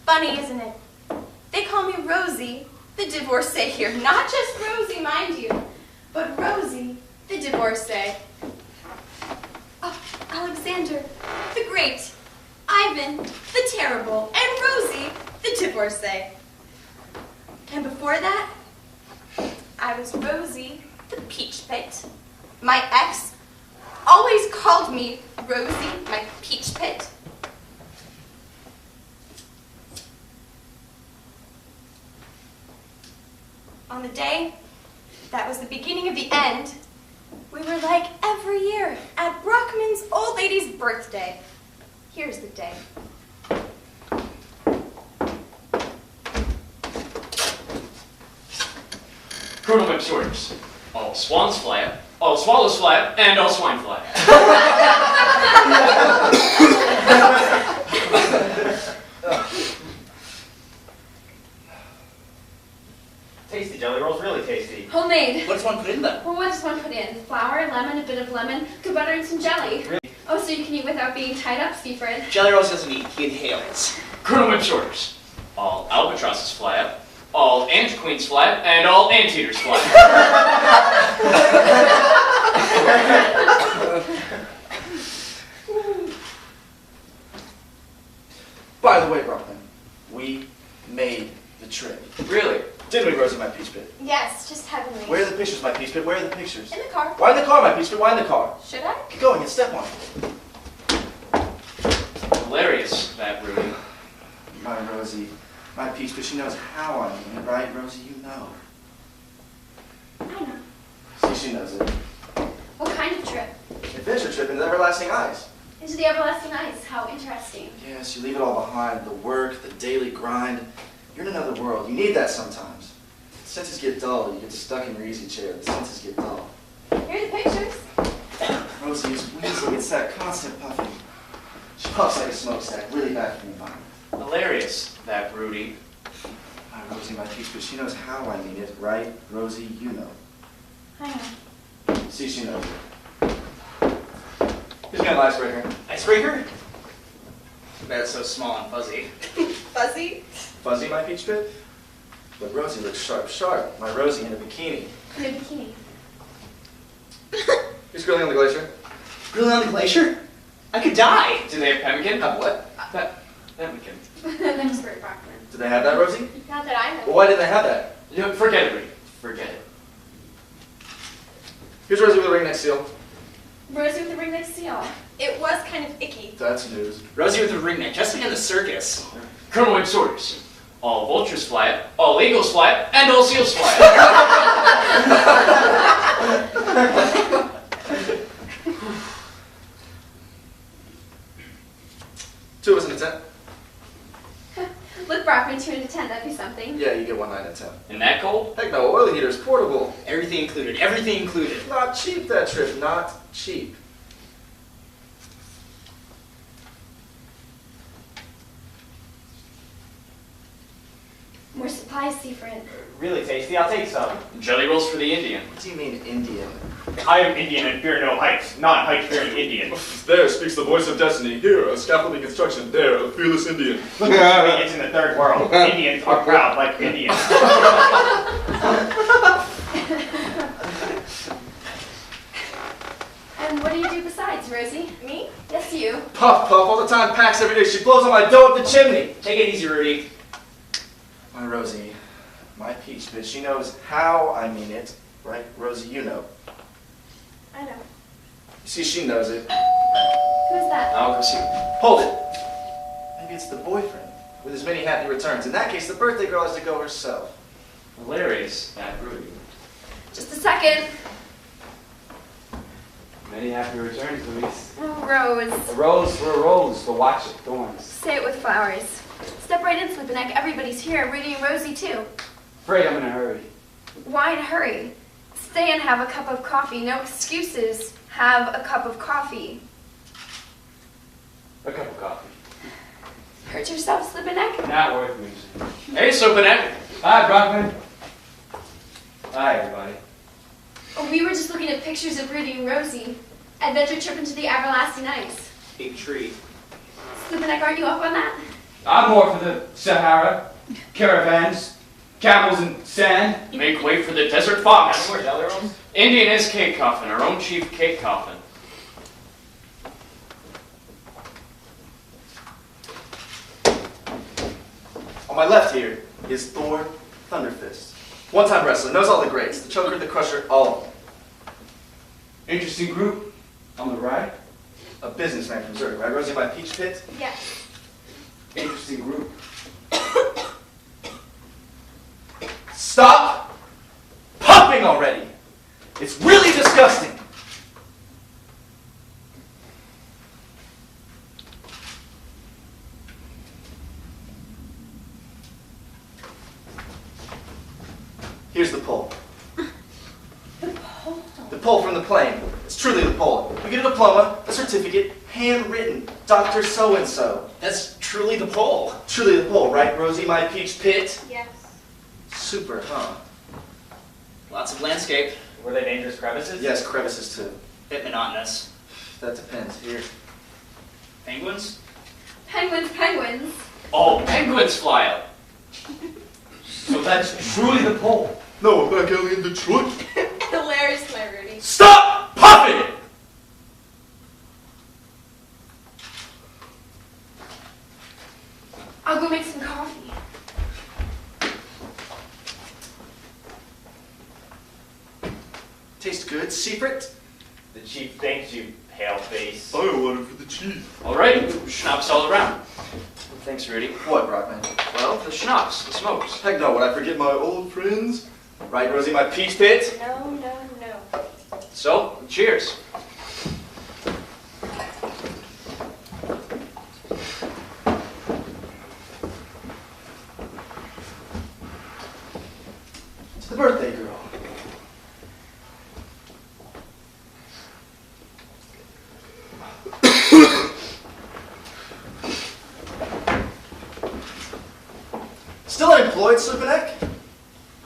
S7: Funny, isn't it? They call me Rosie, the divorcee here. Not just Rosie, mind you, but Rosie, the divorcee. Oh, Alexander, the Great, Ivan, the Terrible, and Rosie, the divorcee. And before that, I was Rosie, the Peach Pit. My ex always called me Rosie, my Peach Pit. On the day that was the beginning of the end, we were like every year at Brockman's old lady's birthday. Here's the day.
S5: Colonel McSworders. All swans fly up, all swallows fly up, and all swine fly up.
S3: Tasty, jelly rolls, really tasty.
S6: Homemade.
S4: What does one put in them?
S6: Well, what does one put in? Flour, lemon, a bit of lemon, good butter, and some jelly.
S4: Really?
S6: Oh, so you can eat without being tied up, Seaford.
S4: Jelly Rolls doesn't eat, he inhales.
S5: Colonel McSworders. All albatrosses fly up, all antiqueens fly up, and all anteaters fly up.
S8: By the way, Brockman, we made the trip.
S5: Really?
S8: Didn't we, Rosie, my peach pit?
S7: Yes, just heavenly.
S8: Where are the pictures, my peach pit? Where are the pictures?
S7: In the car.
S8: Why in the car, my peach pit? Why in the car?
S7: Should I?
S8: Keep going and step on it.
S5: Hilarious, that Rudy.
S8: My Rosie, my peach pit, she knows how I mean it, right? Rosie, you know.
S6: I know.
S8: See, she knows it.
S6: What kind of trip?
S8: Adventure trip into the everlasting ice.
S6: Into the everlasting ice. How interesting.
S8: Yes, you leave it all behind. The work, the daily grind. You're in another world. You need that sometimes. The senses get dull. You get stuck in your easy chair. The senses get dull.
S6: Here are the pictures.
S8: Rosie is wheezing. It's that constant puffing. She puffs like a smokestack. Really bad for the environment.
S5: Hilarious, that Rudy.
S8: My Rosie, my peach, but she knows how I mean it, right? Rosie, you know.
S6: I know.
S8: See, she knows it. Who's got an icebreaker?
S4: Icebreaker? That's so small and fuzzy.
S7: Fuzzy?
S8: Fuzzy, my peach pit? But Rosie looks sharp, sharp. My Rosie in a bikini.
S6: In a bikini.
S8: Who's grilling on the glacier?
S4: Really on the glacier? I could die.
S5: Do they have pemmican?
S8: Have what?
S5: Pemmican.
S6: That's Bert Brockman.
S8: Did they have that, Rosie?
S6: Not that I know.
S8: Well, why didn't they have that?
S5: No, forget it, Rudy. Forget it.
S8: Here's Rosie with a ring neck seal.
S6: Rosie with the ring-neck seal.
S7: It was kind of icky.
S8: That's news.
S4: Rosie with a ring neck, just like in the circus.
S5: Colonel White's orders. All vultures fly it, all eagles fly it, and all seals fly it.
S8: Two of us in a tent?
S6: Look, Brockman, 2 into 10. That'd be something.
S8: Yeah, you get 1 9 out of 10.
S5: In that cold?
S8: Heck no, oil heater's portable.
S4: Everything included, everything included.
S8: Not cheap, that trip. Not cheap.
S6: More supplies, Seafriend.
S4: Really tasty, I'll take some.
S5: Jelly rolls for the Indian.
S8: What do you mean, Indian?
S4: I am Indian and fear no heights, not height-fearing Indian.
S9: There speaks the voice of destiny. Here, a scaffolding construction. There, a fearless Indian.
S4: Look at the Indians in the third world. Indians are proud like Indians.
S6: And what do you do besides, Rosie?
S7: Me?
S6: Yes, you.
S8: Puff, puff, all the time, packs every day. She blows on my dough up the chimney.
S4: Take it easy, Rudy.
S8: My Rosie, my peach bitch, she knows how I mean it. Right, Rosie, you know.
S6: I know.
S8: You see, she knows it.
S6: Who's that?
S5: I'll go see.
S8: Hold it. Maybe it's the boyfriend, with his many happy returns. In that case, the birthday girl has to go herself.
S5: Hilarious, that Rudy.
S6: Just a second.
S1: Many happy returns, Louise.
S6: Oh, Rose.
S1: A rose for a rose, but watch it, thorns.
S6: Say it with flowers. Step right in, Slippeneck. Everybody's here. Rudy and Rosie, too.
S1: Afraid I'm in a hurry.
S6: Why in a hurry? Stay and have a cup of coffee. No excuses. Have a cup of coffee.
S1: A cup of coffee.
S6: Hurt yourself, Slippeneck?
S1: Not worth mentioning.
S5: Hey, Sopanek.
S1: Hi, Brockman. Hi, everybody.
S6: Oh, we were just looking at pictures of Rudy and Rosie. Adventure trip into the everlasting ice.
S4: Big tree.
S6: Slippeneck, aren't you up on that?
S1: I'm more for the Sahara, caravans, camels and sand.
S5: Make way for the desert fox.
S4: More jelly rolls?
S5: Indian is Cake Coffin, our own chief Cake Coffin.
S8: On my left here is Thor Thunderfist. One-time wrestler, knows all the greats. The choker, the crusher, all of them.
S1: Interesting group. On the right,
S8: A businessman from Missouri, right? Rosie, my peach pit?
S6: Yes.
S1: interesting group.
S8: Stop puffing already! It's really disgusting! Here's the pole. The pole from the plane. It's truly the pole. You get a diploma, a certificate, handwritten, Dr. So-and-so.
S4: That's truly the pole.
S8: Truly the pole, right, Rosie, my peach pit?
S7: Yes.
S8: Super, huh?
S4: Lots of landscape. Were they dangerous crevices?
S8: Yes, crevices too.
S4: Bit monotonous.
S8: That depends. Here.
S4: Penguins?
S6: Penguins, penguins.
S5: Oh, penguins fly out.
S1: So that's truly the pole.
S9: No, back alley in Detroit.
S7: Hilarious, my Rudy.
S8: Stop puffing it!
S6: I'll go make some coffee.
S8: Tastes good, secret?
S3: The chief thanks you, pale face.
S9: I want it for the chief.
S5: All right, schnapps all around. Thanks, Rudy.
S8: What, Brockman?
S5: Well, the schnapps, the smokes.
S8: Heck no, would I forget my old friends? Right, Rosie, my peach pit?
S7: No, no, no.
S5: So, cheers.
S8: It's the birthday girl. Still unemployed, Slupanek?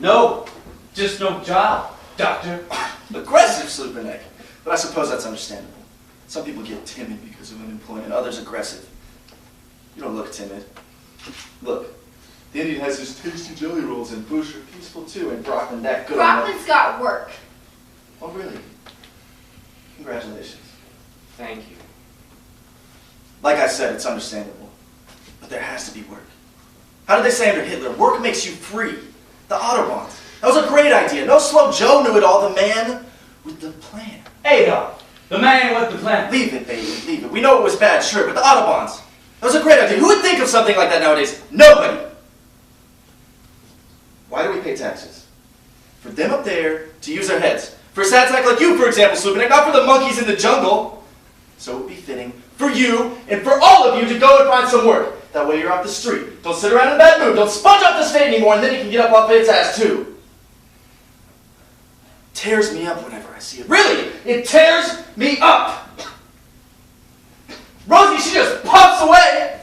S1: No, just no job, doctor.
S8: Aggressive, Slupanek. But I suppose that's understandable. Some people get timid because of unemployment, others aggressive. You don't look timid. Look, the Indian has his tasty jelly rolls, and Bush are peaceful too, and Brockman that good.
S6: Brockman's got work.
S8: Oh, really? Congratulations.
S5: Thank you.
S8: Like I said, it's understandable. But there has to be work. How did they say under Hitler? Work makes you free. The Autobahn. That was a great idea. No slow Joe knew it all. The man with the plan.
S1: Adolf, the man with the plan.
S8: Leave it, baby. Leave it. We know it was bad, sure, but the Autobahns. That was a great idea. Who would think of something like that nowadays? Nobody. Why do we pay taxes? For them up there to use their heads. For a sad sack like you, for example, Slupanek, not for the monkeys in the jungle. So it would be fitting for you and for all of you to go and find some work. That way you're off the street. Don't sit around in a bad mood. Don't sponge off the state anymore, and then you can get up off its ass too. Tears me up whenever I see it. Really, it tears me up. Rosie, she just pops away.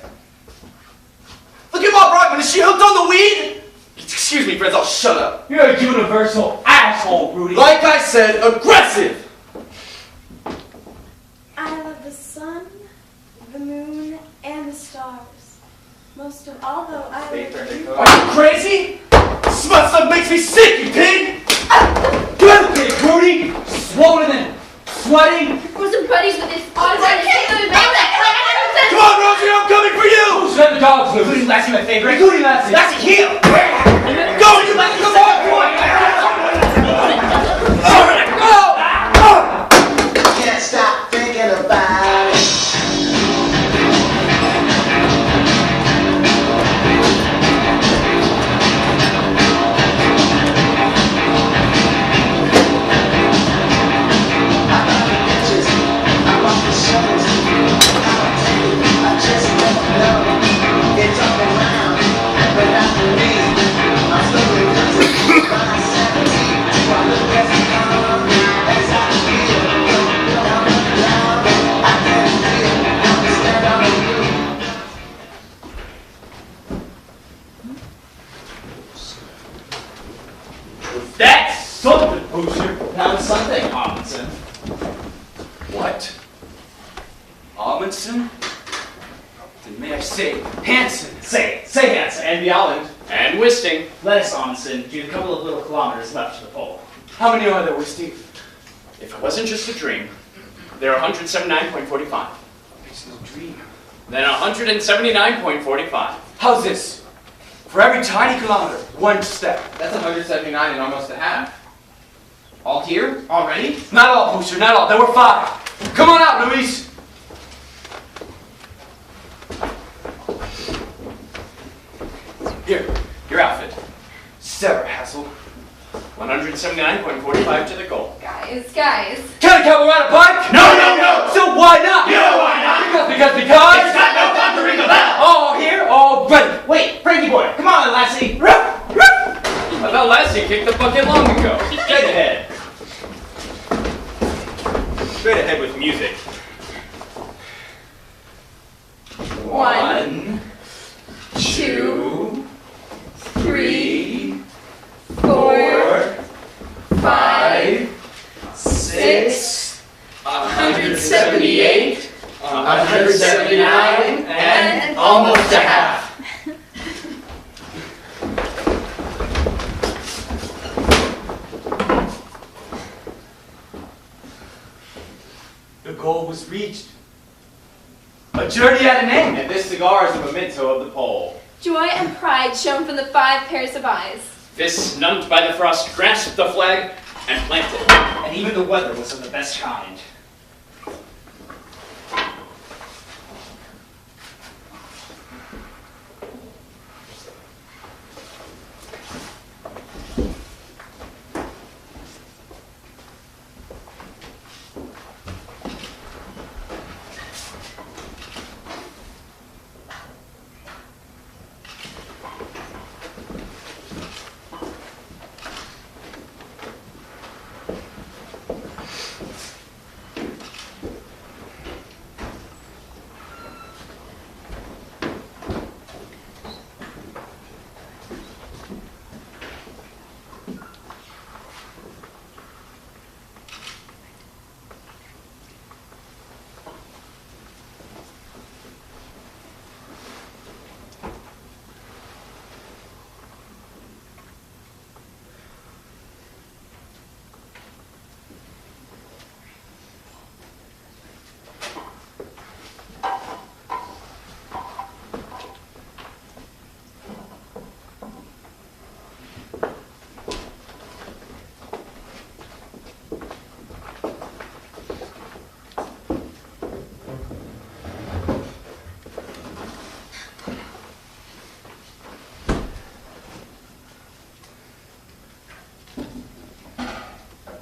S8: Look at Bob Brockman. Is she hooked on the weed? Excuse me, friends. I'll shut up.
S1: You're a universal asshole, Rudy.
S8: Like I said, aggressive.
S7: I love the sun, the moon, and the stars. Most of all, though, I love you.
S8: Are you crazy? Smut stuff makes me sick, you pig!
S1: Good pig, Rudy. Swollen and sweating.
S6: We're some buddies with this automatic thing that
S8: Come on, Rosie, I'm coming for you!
S1: Who's let the dogs loose?
S4: Including Lassie, my favorite.
S1: Including Lassie.
S4: Lassie, heel!
S8: Go, you Lassie, come on!
S10: Can't stop thinking about it. I love the pictures, I love the shows. How I take it, I just don't know. It's up and round, but not for me. I'm slowly losing my sanity. While the rest come as I feel. I'm down, I can feel. Understand all of you.
S1: That's something, Booster.
S4: Now it's something, Amundsen.
S1: What? Amundsen? Then may I say Hansen?
S4: Say Hansen. And Bjaaland.
S5: And Wisting.
S4: Let us, Amundsen, do a couple of little kilometers left to the pole.
S1: How many are there, Wisty?
S5: If it wasn't just a dream, there are 179.45.
S1: It's no dream.
S5: Then 179.45.
S1: How's this? For every tiny kilometer, one step.
S3: That's 179 and almost a half. All here?
S4: Already?
S1: Not all, Booster, not all. There were 5. Come on out, Luis. Here, your outfit. Sarah Hassel.
S5: 179.45 to the goal.
S6: Guys.
S1: Can a cowboy ride a bike?
S4: No!
S1: So why not?
S4: You know why not?
S1: Because.
S4: It's got no fun to ring the bell!
S1: All here, all ready.
S4: Wait, Frankie boy, come on, Lassie.
S5: I thought Lassie kicked the bucket long ago.
S3: Straight ahead. Straight ahead with music.
S6: 1, 2, 3, 4, 5, 6, 178, 179, and almost a half.
S1: The goal was reached. A journey at an end.
S3: And this cigar is a memento of the pole.
S6: Joy and pride shone from the 5 pairs of eyes.
S5: Fists numbed by the frost grasped the flag, and planted.
S4: And even the weather was of the best kind.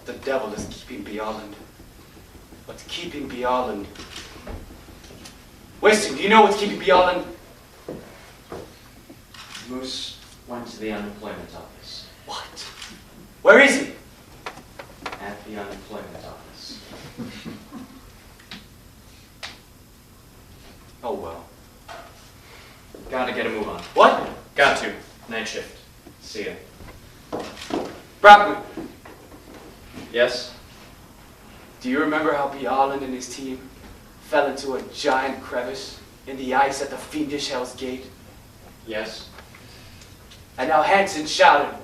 S1: The devil is keeping Beyond. What's keeping Beyond? Weston, do you know what's keeping Beyond?
S5: Moose went to the unemployment office.
S1: What? Where is he?
S5: At the unemployment office.
S1: Oh well.
S5: Gotta get a move on.
S1: What?
S5: Got to. Night shift. See ya.
S1: Brockman,
S5: Yes?
S1: do you remember how Beyond and his team fell into a giant crevice in the ice at the fiendish Hell's Gate?
S5: Yes?
S1: And now Hanson shouted,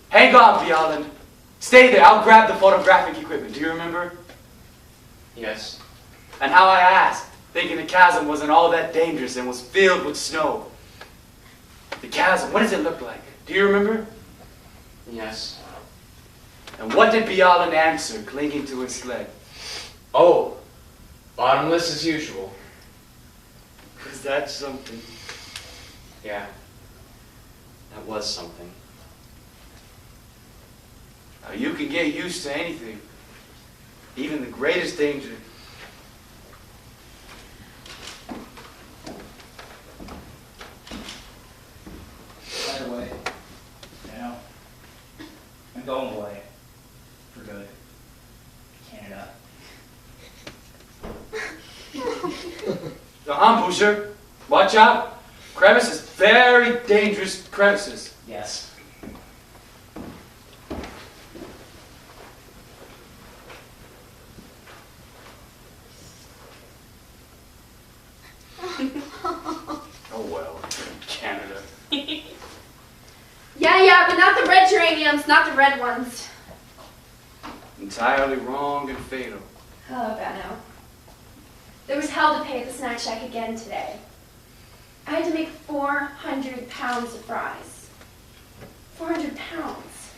S1: "Hang on, Beyond! Stay there, I'll grab the photographic equipment." Do you remember?
S5: Yes?
S1: And how I asked, thinking the chasm wasn't all that dangerous and was filled with snow. The chasm, what does it look like? Do you remember?
S5: Yes?
S1: And what did Beyond answer, clinging to his sled?
S5: Oh! Bottomless as usual.
S1: Was that something?
S5: Yeah. That was something.
S1: Now, you can get used to anything, even the greatest danger.
S4: By the way, I'm going away. For good. Canada.
S1: Boucher, watch out. Crevices, very dangerous crevices.
S4: Yes.
S1: Oh well, Canada.
S6: Yeah, but not the red geraniums, not the red ones.
S1: Entirely wrong and fatal.
S6: Oh, Benno. There was hell to pay at the snack shack again today. I had to make 400 pounds of fries. 400 pounds.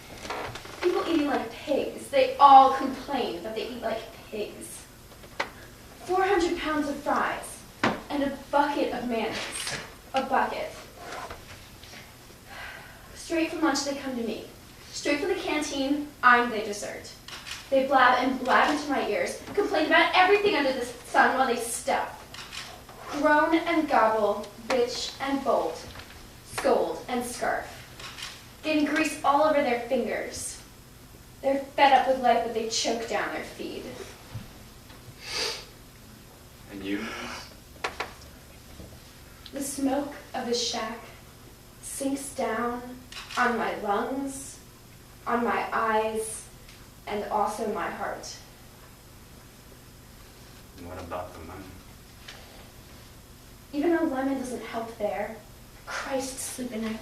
S6: People eating like pigs. They all complain, but they eat like pigs. 400 pounds of fries and a bucket of mayonnaise. A bucket. Straight from lunch, they come to me. Straight from the canteen, I'm the dessert. They blab and blab into my ears, complain about everything under the sun while they stuff. Groan and gobble, bitch and bolt, scold and scarf. Getting grease all over their fingers. They're fed up with life, but they choke down their feed.
S1: And you?
S6: The smoke of the shack sinks down on my lungs, on my eyes, and also my heart.
S1: What about the money?
S6: Even a lemon doesn't help there. Christ, sleeping neck.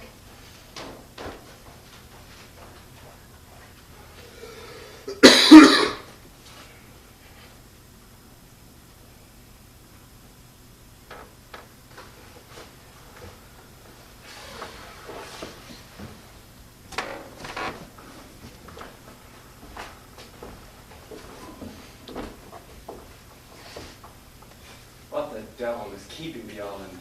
S1: devil is keeping me all in.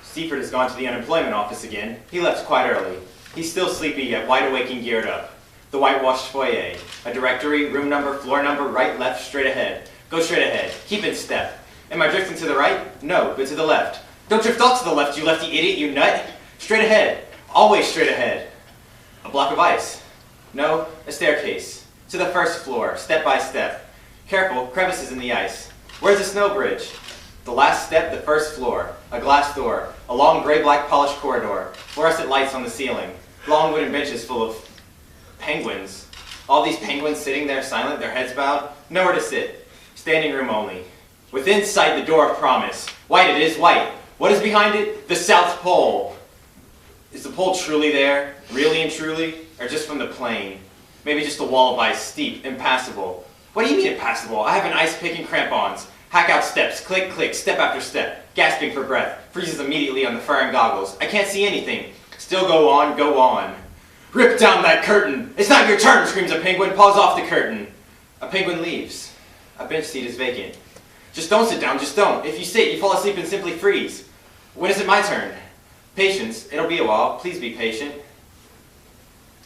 S3: Seaford has gone to the unemployment office again. He left quite early. He's still sleepy, yet wide awake and geared up. The whitewashed foyer. A directory, room number, floor number, right, left, straight ahead. Go straight ahead. Keep in step. Am I drifting to the right? No, but to the left. Don't drift off to the left, you lefty idiot, you nut. Straight ahead. Always straight ahead. A block of ice. No, a staircase. To the first floor, step by step. Careful, crevices in the ice. Where's the snow bridge? The last step, the first floor. A glass door. A long gray-black polished corridor. Fluorescent lights on the ceiling. Long wooden benches full of penguins. All these penguins sitting there silent, their heads bowed. Nowhere to sit. Standing room only. Within sight, the door of promise. White it is, white. What is behind it? The South Pole. Is the pole truly there? Really and truly? Or just from the plain? Maybe just a wall of ice, steep, impassable. What do you mean impassable? I have an ice pick and crampons. Hack out steps, click, click, step after step. Gasping for breath. Freezes immediately on the fur and goggles. I can't see anything. Still go on, go on. Rip down that curtain! It's not your turn, screams a penguin. Paws off the curtain. A penguin leaves. A bench seat is vacant. Just don't sit down, just don't. If you sit, you fall asleep and simply freeze. When is it my turn? Patience. It'll be a while. Please be patient.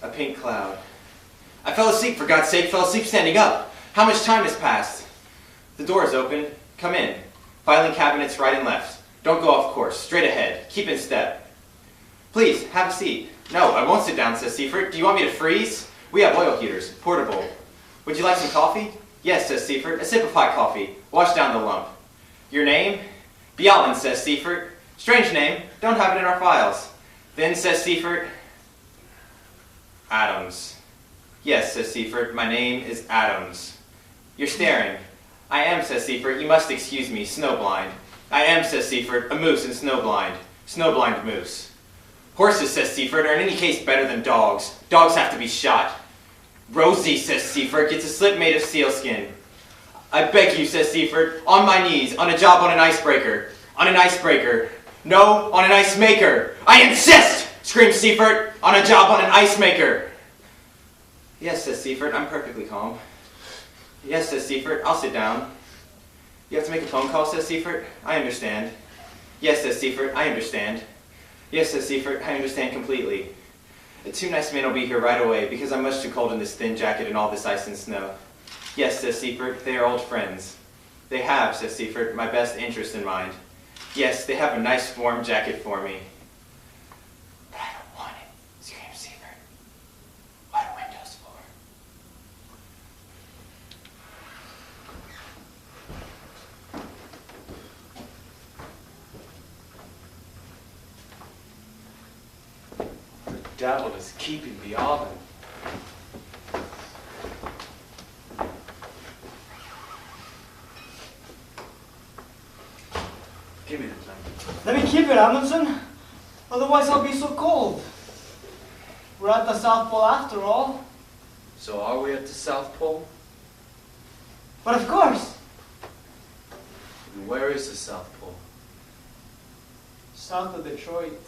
S3: A pink cloud. I fell asleep, for God's sake, fell asleep standing up. How much time has passed? The door is open. Come in. Filing cabinets right and left. Don't go off course. Straight ahead. Keep in step. Please, have a seat. No, I won't sit down, says Seaford. Do you want me to freeze? We have oil heaters. Portable. Would you like some coffee? Yes, says Seaford. A sip of hot coffee. Wash down the lump. Your name? Bjaaland, says Seaford. Strange name. Don't have it in our files. Then, says Seaford, Adams. Yes, says Seaford. My name is Adams. You're staring. I am, says Seaford. You must excuse me. Snowblind. I am, says Seaford. A moose and snowblind. Snowblind moose. Horses, says Seaford, are in any case better than dogs. Dogs have to be shot. Rosie, says Seaford, gets a slip made of sealskin. I beg you, says Seaford, on my knees, on a job on an icebreaker. On an icebreaker. No, on an ice maker. I insist, screams Seaford, on a job on an ice maker. Yes, says Seaford, I'm perfectly calm. Yes, says Seaford, I'll sit down. You have to make a phone call, says Seaford. I understand. Yes, says Seaford, I understand. Yes, says Seaford, I understand completely. The two nice men will be here right away, because I'm much too cold in this thin jacket and all this ice and snow. Yes, says Seaford, they are old friends. They have, says Seaford, my best interest in mind. Yes, they have a nice warm jacket for me. But I don't want it, screams Seaford. What are windows for?
S1: The devil is keeping me all in. Give me the blanket.
S11: Let me keep it, Amundsen. Otherwise I'll be so cold. We're at the South Pole after all.
S1: So are we at the South Pole?
S11: But of course.
S1: And where is the South Pole?
S11: South of Detroit.